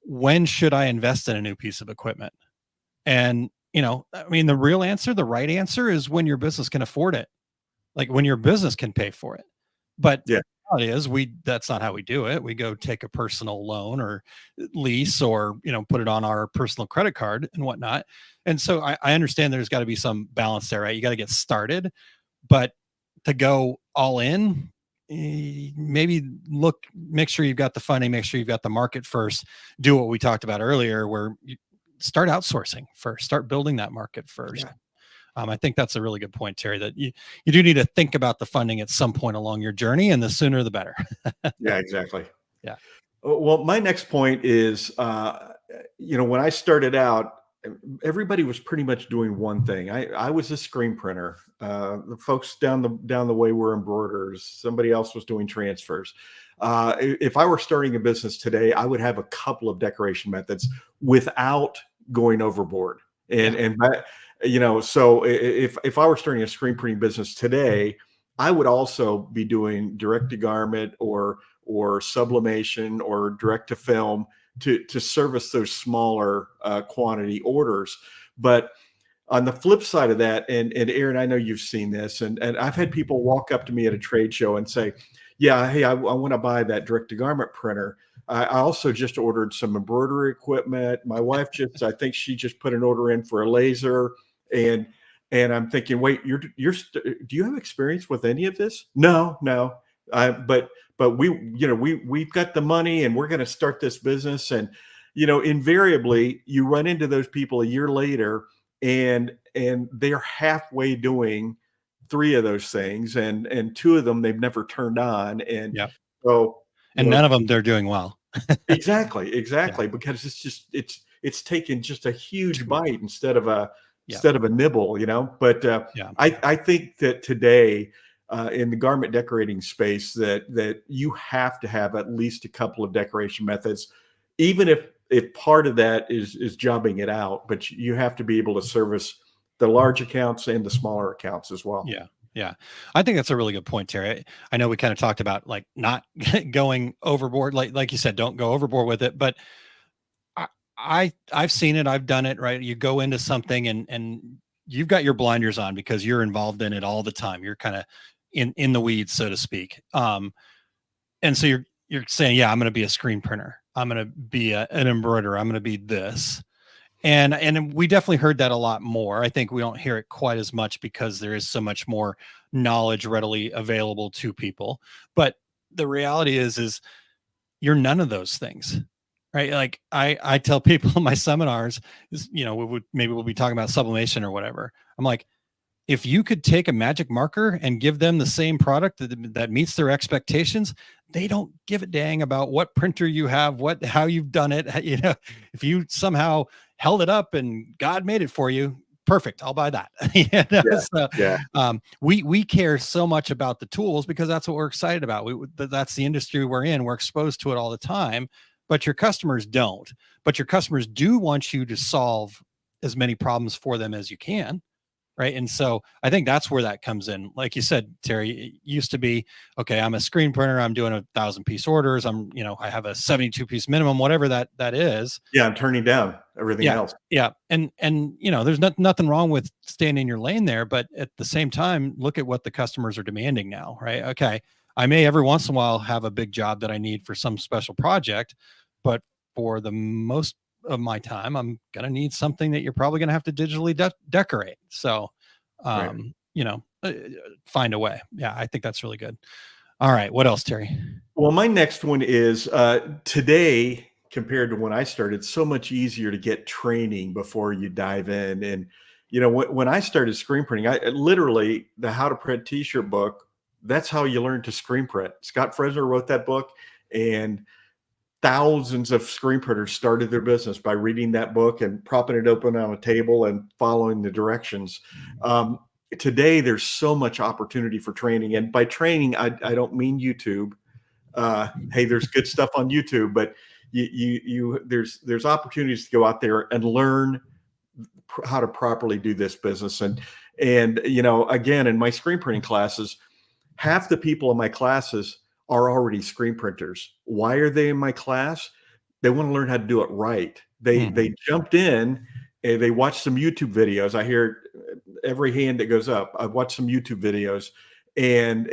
when should I invest in a new piece of equipment? And, I mean, the real answer, the right answer is when your business can afford it, like when your business can pay for it. But Yeah. the reality is that's not how we do it. We go take a personal loan or lease or, put it on our personal credit card and whatnot. And so I understand there's got to be some balance there, right? You got to get started, but to go all in, maybe make sure you've got the funding, make sure you've got the market first, do what we talked about earlier, where you start outsourcing first, start building that market first. Yeah. I think that's a really good point, Terry, that you do need to think about the funding at some point along your journey, and the sooner the better. Yeah, exactly. Yeah. Well, my next point is, when I started out, everybody was pretty much doing one thing. I was a screen printer. The folks down the way were embroiderers. Somebody else was doing transfers. If I were starting a business today, I would have a couple of decoration methods without going overboard. So if I were starting a screen printing business today, I would also be doing direct to garment or sublimation or direct to film to service those smaller quantity orders. But on the flip side of that, and Aaron, I know you've seen this, and I've had people walk up to me at a trade show and say, yeah, hey, I want to buy that direct to garment printer. I also just ordered some embroidery equipment. My wife I think she just put an order in for a laser, and I'm thinking, wait, do you have experience with any of this? No. But we've got the money and we're going to start this business. And, invariably you run into those people a year later and they're halfway doing 3 of those things. And 2 of them, they've never turned on. And Yep. so, none of them, they're doing well. Exactly. Yeah. Because it's taken just a huge bite instead of a nibble, but I think that today, in the garment decorating space, that you have to have at least a couple of decoration methods, even if part of that is jobbing it out, but you have to be able to service the large accounts and the smaller accounts as well. Yeah. Yeah. I think that's a really good point, Terry. I know we kind of talked about like not going overboard, like you said, don't go overboard with it, but I've seen it. I've done it, right? You go into something and you've got your blinders on because you're involved in it all the time. You're kind of in the weeds, so to speak. And so you're saying, yeah, I'm going to be a screen printer. I'm going to be an embroiderer. I'm going to be this. And we definitely heard that a lot more. I think we don't hear it quite as much because there is so much more knowledge readily available to people. But the reality is you're none of those things. Right. Like I tell people in my seminars is, we'll be talking about sublimation or whatever. I'm like, if you could take a magic marker and give them the same product that meets their expectations, they don't give a dang about what printer you have, how you've done it. If you somehow held it up and God made it for you, perfect. I'll buy that. We care so much about the tools because that's what we're excited about. That's the industry we're in. We're exposed to it all the time. But your customers don't. But your customers do want you to solve as many problems for them as you can, right? And so I think that's where that comes in. Like you said, Terry, it used to be, okay, I'm a screen printer. I'm doing 1,000-piece orders. I have a 72-piece minimum, whatever that is. Yeah, I'm turning down everything else. Yeah, and there's nothing wrong with staying in your lane there, but at the same time, look at what the customers are demanding now, right? Okay, I may every once in a while have a big job that I need for some special project, but for the most of my time, I'm going to need something that you're probably going to have to digitally decorate. So, find a way. Yeah, I think that's really good. All right. What else, Terry? Well, my next one is today compared to when I started, so much easier to get training before you dive in. And, when I started screen printing, I literally the How to Print T-shirt book, that's how you learn to screen print. Scott Fresner wrote that book, and thousands of screen printers started their business by reading that book and propping it open on a table and following the directions. Today, there's so much opportunity for training. And by training, I don't mean YouTube. Hey, there's good stuff on YouTube, but there's opportunities to go out there and learn how to properly do this business. And again, in my screen printing classes, half the people in my classes are already screen printers. Why are they in my class? they want to learn how to do it right. Mhm. They jumped in and they watched some YouTube videos. I hear every hand that goes up. I've watched some YouTube videos, and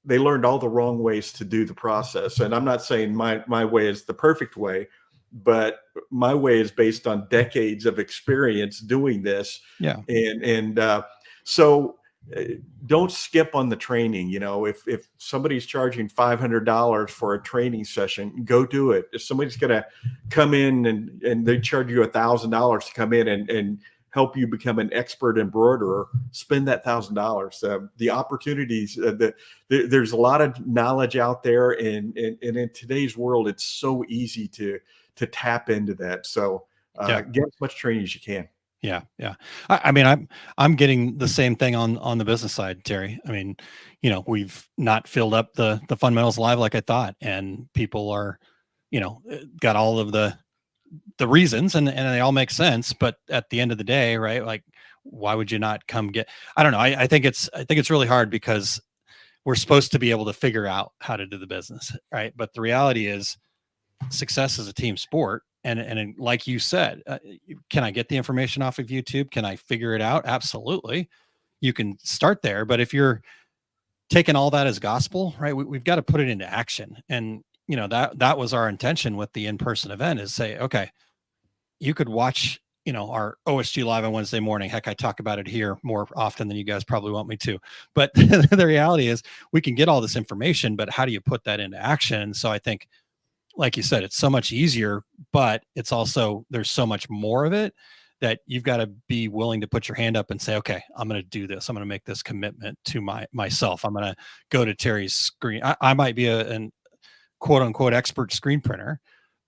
they learned all the wrong ways to do the process. And I'm not saying my way is the perfect way, but my way is based on decades of experience doing this. Yeah. So don't skip on the training. You know, if somebody's charging $500 for a training session, go do it. If somebody's going to come in and they charge you $1,000 to come in and help you become an expert embroiderer, spend that $1,000. The opportunities, there's a lot of knowledge out there, and in today's world, it's so easy to tap into that. So get as much training as you can. Yeah. Yeah. I mean, I'm getting the same thing on the business side, Terry. I mean, you know, we've not filled up the fundamentals live like I thought, and people are, you know, got all of the reasons, and they all make sense. But at the end of the day, right? Like, why would you not come get? I don't know. I think it's really hard because we're supposed to be able to figure out how to do the business, right? But the reality is, success is a team sport. And like you said, can I get the information off of YouTube? Can I figure it out? Absolutely. You can start there. But if you're taking all that as gospel, right, we've got to put it into action. And, you know, that was our intention with the in-person event, is say, okay, you could watch, you know, our OSG live on Wednesday morning. Heck, I talk about it here more often than you guys probably want me to. But the reality is, we can get all this information, but how do you put that into action? So I think, like you said, it's so much easier, but it's also, there's so much more of it that you've got to be willing to put your hand up and say, okay, I'm going to do this. I'm going to make this commitment to myself. I'm going to go to Terry's screen. I might be an quote unquote expert screen printer,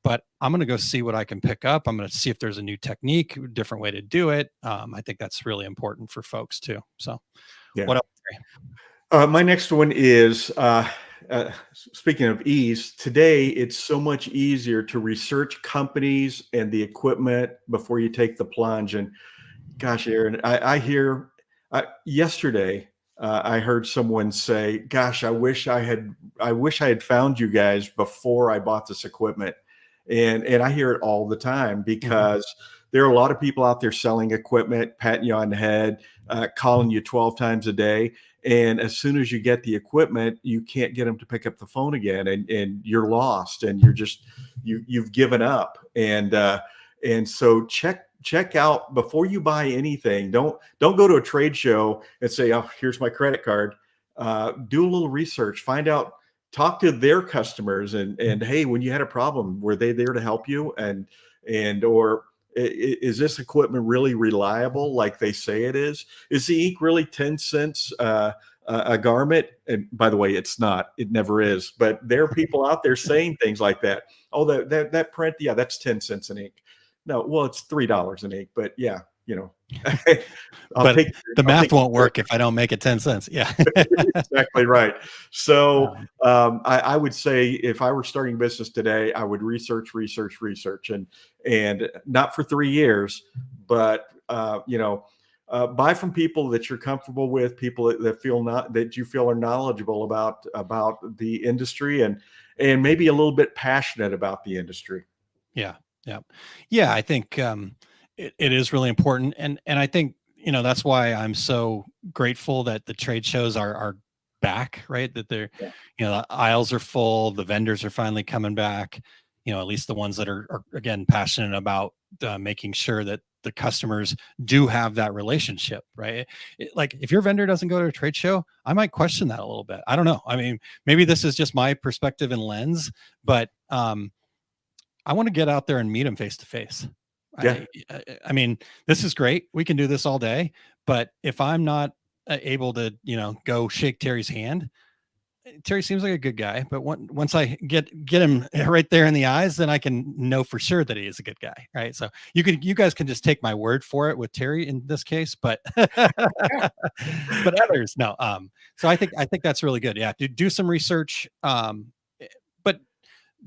but I'm going to go see what I can pick up. I'm going to see if there's a new technique, different way to do it. I think that's really important for folks too. So what else, Terry? My next one is, speaking of ease, today it's so much easier to research companies and the equipment before you take the plunge. And gosh, Aaron, I hear yesterday I heard someone say, "Gosh, I wish I had found you guys before I bought this equipment." And I hear it all the time, because there are a lot of people out there selling equipment, patting you on the head, calling you 12 times a day. And as soon as you get the equipment, you can't get them to pick up the phone again, and you're lost, and you've given up. And so check out before you buy anything. Don't go to a trade show and say, "Oh, here's my credit card." Do a little research, find out, talk to their customers, and hey, when you had a problem, were they there to help you? Or is this equipment really reliable like they say it is? Is the ink really 10 cents a garment? And by the way, it's not. It never is. But there are people out there saying things like that. Oh, that print, yeah, that's 10 cents an ink. No, well, it's $3 an ink. But yeah, you know. But the math won't work if I don't make it 10 cents. Yeah. Exactly right. So I would say, if I were starting business today, I would research, and not for 3 years, but buy from people that you're comfortable with, people that you feel are knowledgeable about the industry, and maybe a little bit passionate about the industry. Yeah. I think it is really important, and I think, you know, that's why I'm so grateful that the trade shows are back, right? That they're, you know, the aisles are full, the vendors are finally coming back, you know, at least the ones that are again passionate about making sure that the customers do have that relationship, right? Like, if your vendor doesn't go to a trade show, I might question that a little bit. I don't know. I mean, maybe this is just my perspective and lens, but I want to get out there and meet them face to face. Yeah. I mean, this is great. We can do this all day, but if I'm not able to, you know, go shake Terry's hand, Terry seems like a good guy, but once I get him right there in the eyes, then I can know for sure that he is a good guy, right? So you guys can just take my word for it with Terry in this case, but but others, no. So I think that's really good. Yeah, do some research, but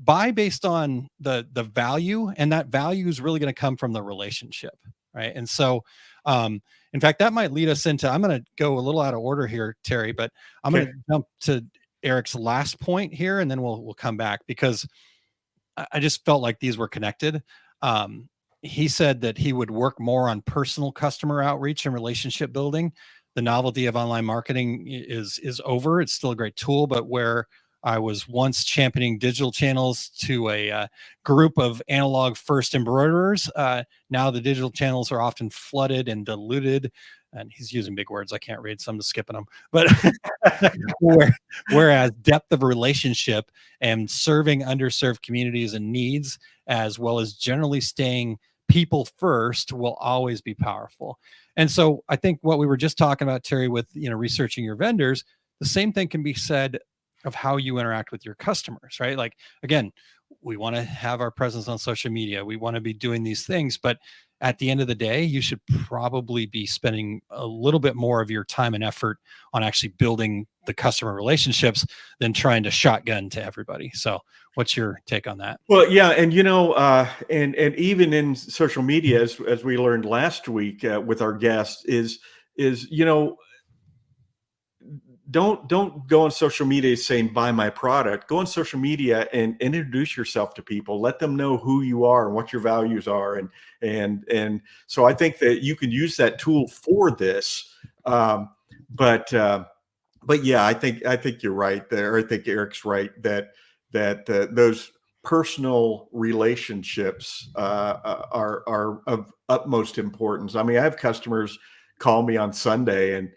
buy based on the value, and that value is really going to come from the relationship, right? And so in fact, that might lead us into, I'm going to go a little out of order here, Terry, but I'm going to jump to Eric's last point here, and then we'll come back, because I just felt like these were connected. He said that he would work more on personal customer outreach and relationship building. The novelty of online marketing is over. It's still a great tool, but where I was once championing digital channels to a group of analog first embroiderers, now the digital channels are often flooded and diluted. And he's using big words I can't read, so I'm just skipping them. But whereas depth of relationship and serving underserved communities and needs, as well as generally staying people first, will always be powerful. And so I think what we were just talking about, Terry, with researching your vendors, the same thing can be said of how you interact with your customers, right? Like, again, we want to have our presence on social media. We want to be doing these things, but at the end of the day, you should probably be spending a little bit more of your time and effort on actually building the customer relationships than trying to shotgun to everybody. So what's your take on that? Well, yeah, and and even in social media, as we learned last week with our guest, is don't go on social media saying buy my product. Go on social media and introduce yourself to people. Let them know who you are and what your values are, and so I think that you can use that tool for this. But yeah, I think you're right there. I think Eric's right that those personal relationships are of utmost importance. I mean, I have customers call me on Sunday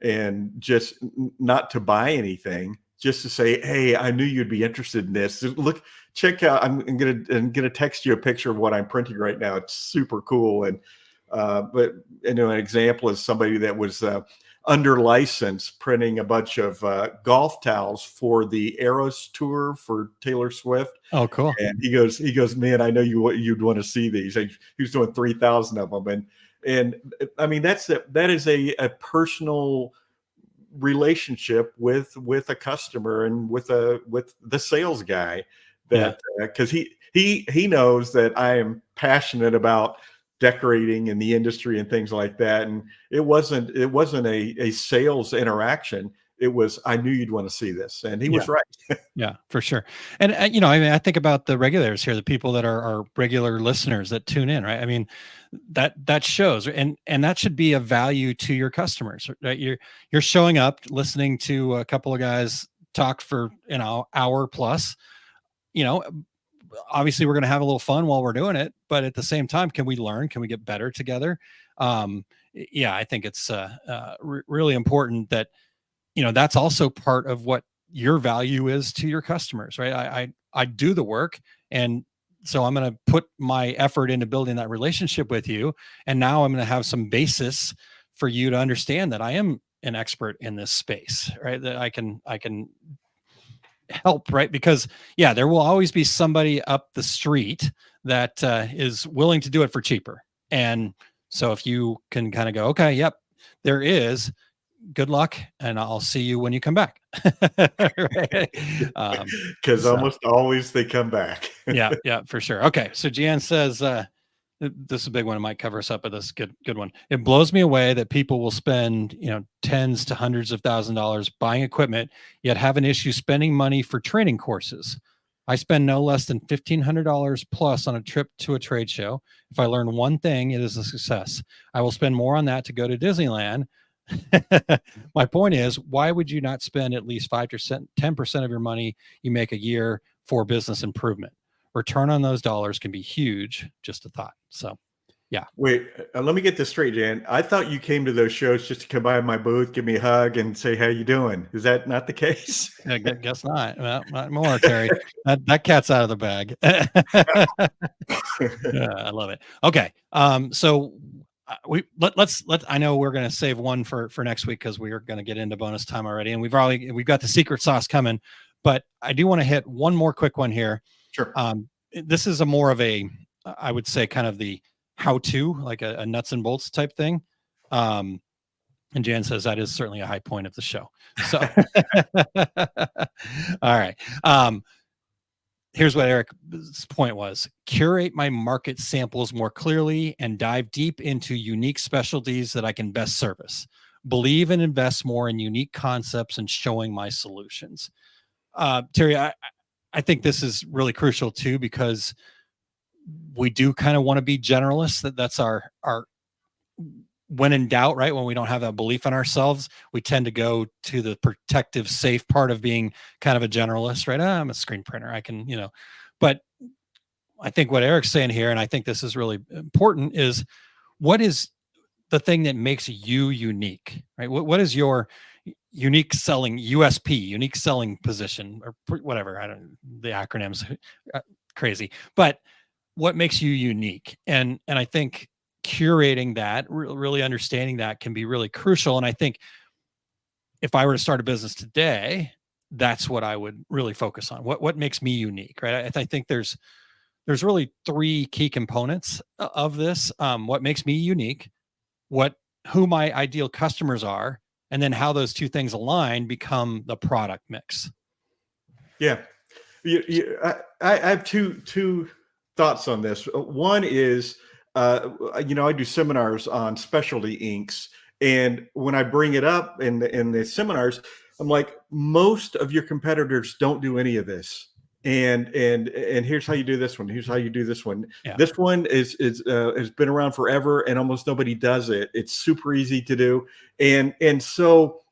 and just not to buy anything, just to say, hey, I knew you'd be interested in this. Look, check out, I'm gonna text you a picture of what I'm printing right now. It's super cool. And but an example is somebody that was under license printing a bunch of golf towels for the Eras tour for Taylor Swift. Oh, cool. And he goes, man, I know you'd want to see these. He was doing 3,000 of them. And I mean, that is a personal relationship with a customer and with the sales guy, that because he knows that I am passionate about decorating in the industry and things like that. And it wasn't a sales interaction. It was, I knew you'd want to see this, and he was right. Yeah, for sure. And I mean, I think about the regulars here, the people that are regular listeners that tune in, right? I mean, that shows, and that should be a value to your customers, right? You're showing up, listening to a couple of guys talk for hour plus. Obviously, we're going to have a little fun while we're doing it, but at the same time, can we learn? Can we get better together? I think it's really important that that's also part of what your value is to your customers, right? I do the work, and so I'm going to put my effort into building that relationship with you. And now I'm going to have some basis for you to understand that I am an expert in this space, right? That I can help, right? Because there will always be somebody up the street that is willing to do it for cheaper. And so if you can kind of go, okay, yep, there is, good luck, and I'll see you when you come back. Because almost always they come back. yeah, for sure. Okay, so Jan says, this is a big one. It might cover us up, but this is good one. It blows me away that people will spend tens to hundreds of $1,000s buying equipment, yet have an issue spending money for training courses. I spend no less than $1,500 plus on a trip to a trade show. If I learn one thing, it is a success. I will spend more on that to go to Disneyland. My point is, why would you not spend at least 5%, 10% of your money you make a year for business improvement? Return on those dollars can be huge. Just a thought. So, yeah. Wait, let me get this straight, Jan. I thought you came to those shows just to come by my booth, give me a hug, and say, how you doing? Is that not the case? I guess not. Well, not more, Terry. that cat's out of the bag. I love it. Okay. So let's I know we're going to save one for next week, because we are going to get into bonus time already, and we've got the secret sauce coming, but I do want to hit one more quick one here. Sure. This is more of a, I would say, kind of the how-to, like a nuts and bolts type thing. And Jan says that is certainly a high point of the show. So, all right. Here's what Eric's point was: curate my market samples more clearly and dive deep into unique specialties that I can best service. Believe and invest more in unique concepts and showing my solutions. Terry, I think this is really crucial too, because we do kind of want to be generalists. That's our when in doubt, right? When we don't have a belief in ourselves, we tend to go to the protective, safe part of being kind of a generalist, right? I'm a screen printer. I can, but I think what Eric's saying here, and I think this is really important, is what is the thing that makes you unique, right? What is your unique selling USP, unique selling position, or whatever? I don't, the acronyms crazy, but what makes you unique? And I think curating that, really understanding that can be really crucial. And I think if I were to start a business today, that's what I would really focus on. What makes me unique, right? I think there's really three key components of this. What makes me unique, who my ideal customers are, and then how those two things align become the product mix. Yeah. I have two thoughts on this. One is, I do seminars on specialty inks. And when I bring it up in the seminars, I'm like, most of your competitors don't do any of this. And here's how you do this one. Here's how you do this one. Yeah. This one has been around forever, and almost nobody does it. It's super easy to do, and so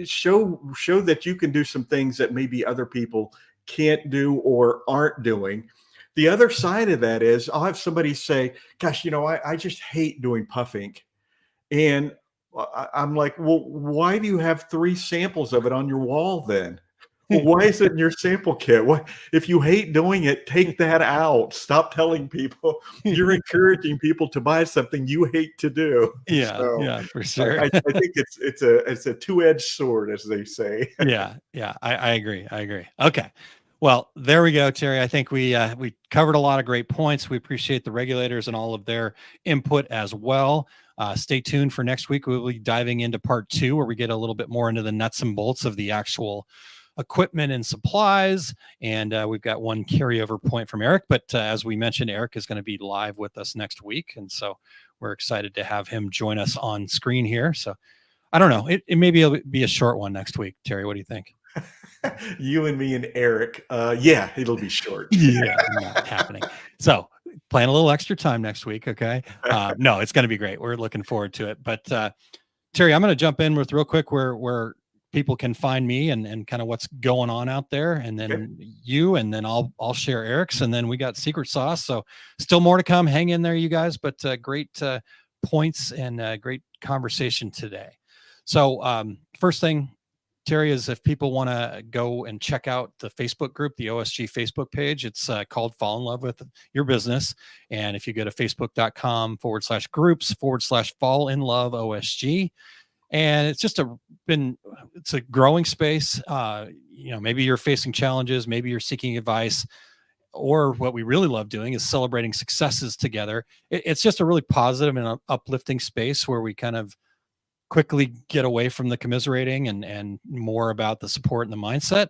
show that you can do some things that maybe other people can't do or aren't doing. The other side of that is I'll have somebody say, "Gosh, I just hate doing puff ink," and I'm like, "Well, why do you have 3 samples of it on your wall then?" Well, why is it in your sample kit? What if you hate doing it? Take that out. Stop telling people you're encouraging people to buy something you hate to do. Yeah, So yeah, for sure. I think it's a two-edged sword, as they say. Yeah, I agree. Okay. Well, there we go, Terry. I think we covered a lot of great points. We appreciate the regulators and all of their input as well. Stay tuned for next week. We'll be diving into part 2, where we get a little bit more into the nuts and bolts of the actual equipment and supplies. And we've got one carryover point from Eric. But as we mentioned, Eric is going to be live with us next week. And so we're excited to have him join us on screen here. So I don't know. It maybe it'll be a short one next week. Terry, what do you think? You and me and Eric. Yeah, it'll be short. Yeah, not happening. So plan a little extra time next week. Okay. No, it's going to be great. We're looking forward to it. But Terry, I'm going to jump in with real quick where people can find me and kind of what's going on out there. And then you, and then I'll share Eric's, and then we got secret sauce. So still more to come. Hang in there, you guys, but great points and great conversation today. So first thing, Terry, is if people want to go and check out the Facebook group, the OSG Facebook page, it's called Fall in Love with Your Business. And if you go to facebook.com/groups/Fall in Love OSG, and it's just it's a growing space. Maybe you're facing challenges, maybe you're seeking advice, or what we really love doing is celebrating successes together. It's just a really positive and uplifting space where we kind of quickly get away from the commiserating and more about the support and the mindset.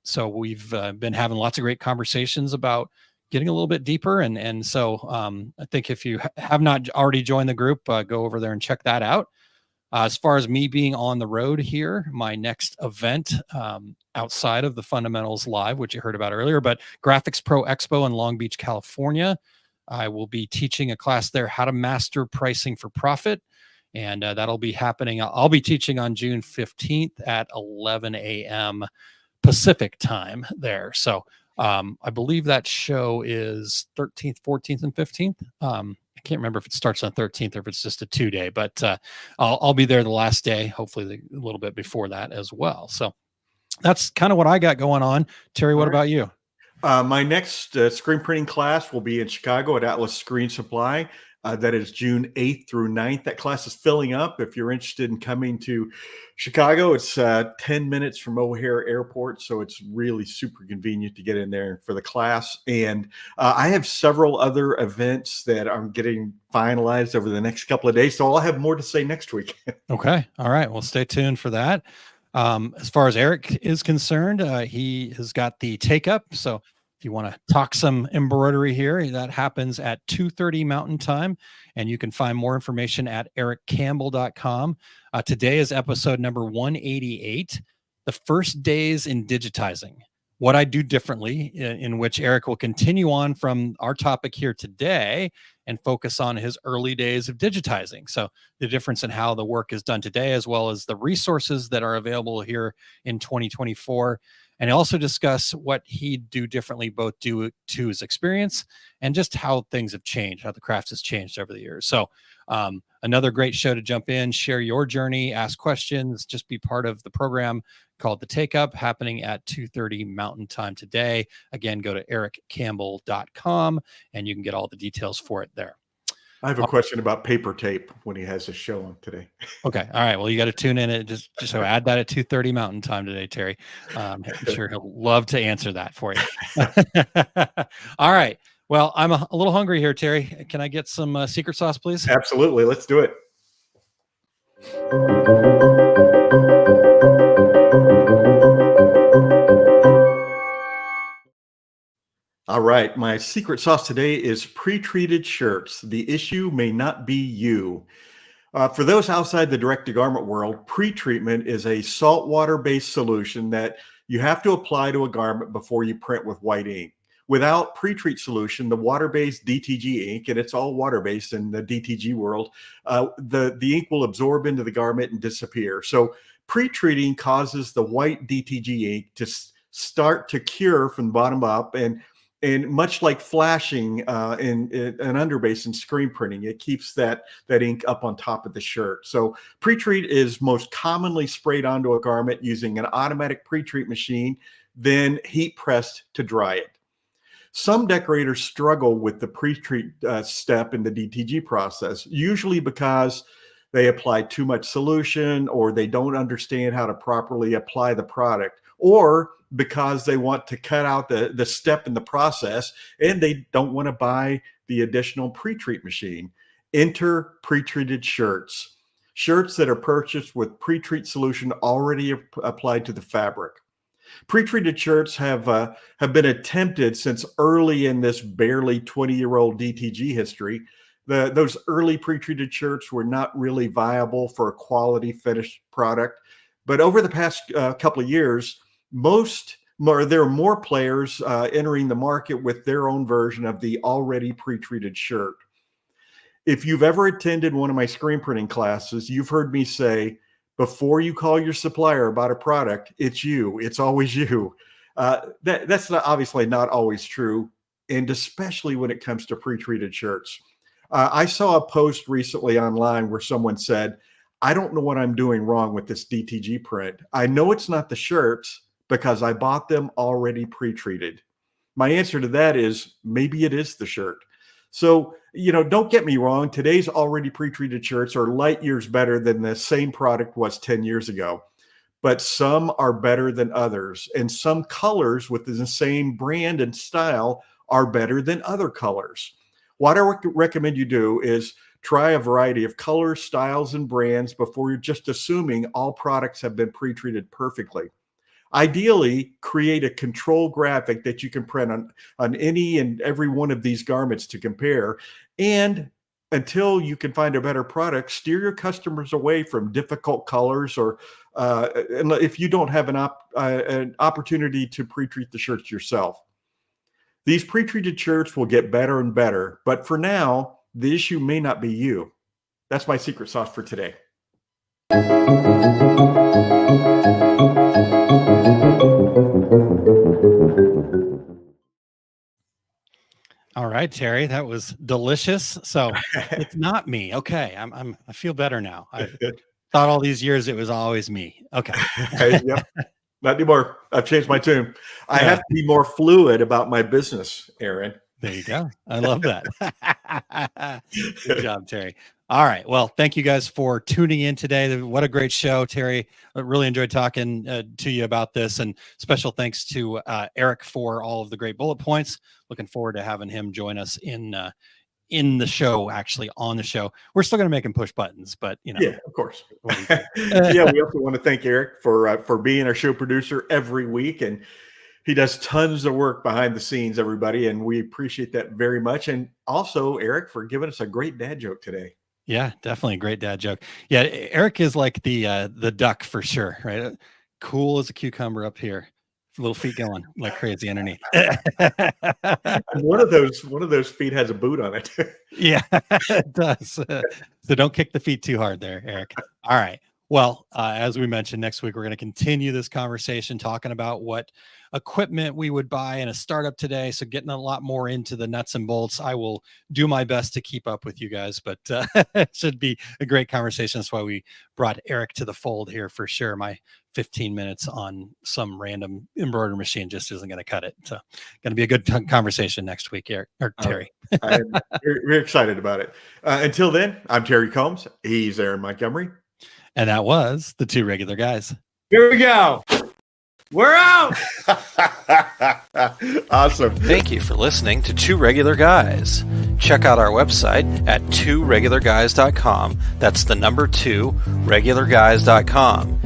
So we've been having lots of great conversations about getting a little bit deeper. And so I think if you have not already joined the group, go over there and check that out. As far as me being on the road here, my next event outside of the Fundamentals Live, which you heard about earlier, but Graphics Pro Expo in Long Beach, California. I will be teaching a class there, How to Master Pricing for Profit. And that'll be happening. I'll be teaching on June 15th at 11 a.m. Pacific time there. So I believe that show is 13th, 14th, and 15th. I can't remember if it starts on 13th or if it's just a 2-day, but I'll be there the last day, hopefully a little bit before that as well. So that's kind of what I got going on. Terry, what about you? My next screen printing class will be in Chicago at Atlas Screen Supply. That is June 8th through 9th. That class is filling up. If you're interested in coming to Chicago, it's 10 minutes from O'Hare Airport, so it's really super convenient to get in there for the class. And I have several other events that I'm getting finalized over the next couple of days, so I'll have more to say next week. Okay. All right. Well, stay tuned for that. As far as Eric is concerned, he has got the Take Up. So if you want to talk some embroidery here, that happens at 2:30 Mountain Time, and you can find more information at ericcampbell.com. Today is episode number 188, The First Days in Digitizing. what I do differently, in which Eric will continue on from our topic here today and focus on his early days of digitizing. So the difference in how the work is done today, as well as the resources that are available here in 2024. And also discuss what he'd do differently, both due to his experience and just how things have changed, how the craft has changed over the years. So another great show to jump in, share your journey, ask questions, just be part of the program called The Take Up, happening at 2:30 Mountain Time today. Again, go to ericcampbell.com and you can get all the details for it there. I have a question about paper tape when he has his show on today. Okay. All right. Well, you got to tune in. Just so add that at 2:30 Mountain Time today, Terry. I'm sure he'll love to answer that for you. All right. Well, I'm a little hungry here, Terry. Can I get some secret sauce, please? Absolutely. Let's do it. All right. My secret sauce today is pre-treated shirts. The issue may not be you. For those outside the direct-to-garment world, pre-treatment is a saltwater-based solution that you have to apply to a garment before you print with white ink. Without pre-treat solution, the water-based DTG ink, and it's all water-based in the DTG world, the ink will absorb into the garment and disappear. So pre-treating causes the white DTG ink to start to cure from the bottom up, and much like flashing in an underbase and screen printing, it keeps that ink up on top of the shirt. So pre-treat is most commonly sprayed onto a garment using an automatic pre-treat machine, then heat pressed to dry it. Some decorators struggle with the pre-treat step in the DTG process, usually because they apply too much solution, or they don't understand how to properly apply the product, or because they want to cut out the step in the process and they don't want to buy the additional pre-treat machine. Enter pre-treated shirts. Shirts that are purchased with pre-treat solution already applied to the fabric. Pre-treated shirts have been attempted since early in this barely 20-year-old DTG history. Those early pre-treated shirts were not really viable for a quality finished product. But over the past couple of years, there are more players entering the market with their own version of the already pre-treated shirt. If you've ever attended one of my screen printing classes, you've heard me say, before you call your supplier about a product, it's you. It's always you. That's obviously not always true, and especially when it comes to pre-treated shirts. I saw a post recently online where someone said, I don't know what I'm doing wrong with this DTG print. I know it's not the shirts because I bought them already pre-treated. My answer to that is maybe it is the shirt. So, don't get me wrong. Today's already pre-treated shirts are light years better than the same product was 10 years ago. But some are better than others. And some colors within the same brand and style are better than other colors. What I recommend you do is try a variety of colors, styles, and brands before you're just assuming all products have been pre-treated perfectly. Ideally, create a control graphic that you can print on any and every one of these garments to compare. And until you can find a better product, steer your customers away from difficult colors, or if you don't have an opportunity to pre-treat the shirts yourself. These pre-treated shirts will get better and better, but for now, the issue may not be you. That's my secret sauce for today. All right, Terry, that was delicious. So it's not me. Okay, I feel better now. I thought all these years it was always me. Okay. Yep. Not anymore. I've changed my tune. I have to be more fluid about my business, Aaron. There you go. I love that. Good job, Terry. All right. Well, thank you guys for tuning in today. What a great show, Terry. I really enjoyed talking to you about this, and special thanks to Eric for all of the great bullet points. Looking forward to having him join us in the show, actually on the show. We're still going to make him push buttons, but yeah, of course. Yeah, we also want to thank Eric for being our show producer every week, and he does tons of work behind the scenes, everybody, and we appreciate that very much. And also Eric for giving us a great dad joke today. Yeah, definitely a great dad joke. Yeah, Eric is like the duck for sure, right? Cool as a cucumber up here. Little feet going like crazy underneath. One of those feet has a boot on it. Yeah, it does. So don't kick the feet too hard there, Eric. All right. Well, as we mentioned, next week we're going to continue this conversation talking about what equipment we would buy in a startup today. So getting a lot more into the nuts and bolts. I will do my best to keep up with you guys, but it should be a great conversation. That's why we brought Eric to the fold here for sure. My 15 minutes on some random embroidery machine just isn't going to cut it. So going to be a good conversation next week, Eric or Terry. I'm very excited about it. Until then, I'm Terry Combs. He's Aaron Montgomery. And that was the Two Regular Guys. Here we go. We're out. Awesome. Thank you for listening to Two Regular Guys. Check out our website at tworegularguys.com. That's the number 2, regularguys.com.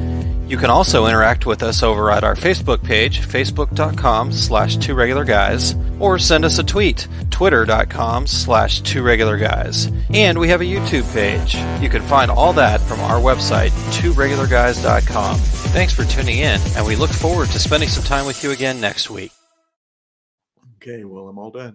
You can also interact with us over at our Facebook page, facebook.com/tworegularguys, or send us a tweet, twitter.com/tworegularguys. And we have a YouTube page. You can find all that from our website, tworegularguys.com. Thanks for tuning in, and we look forward to spending some time with you again next week. Okay, well, I'm all done.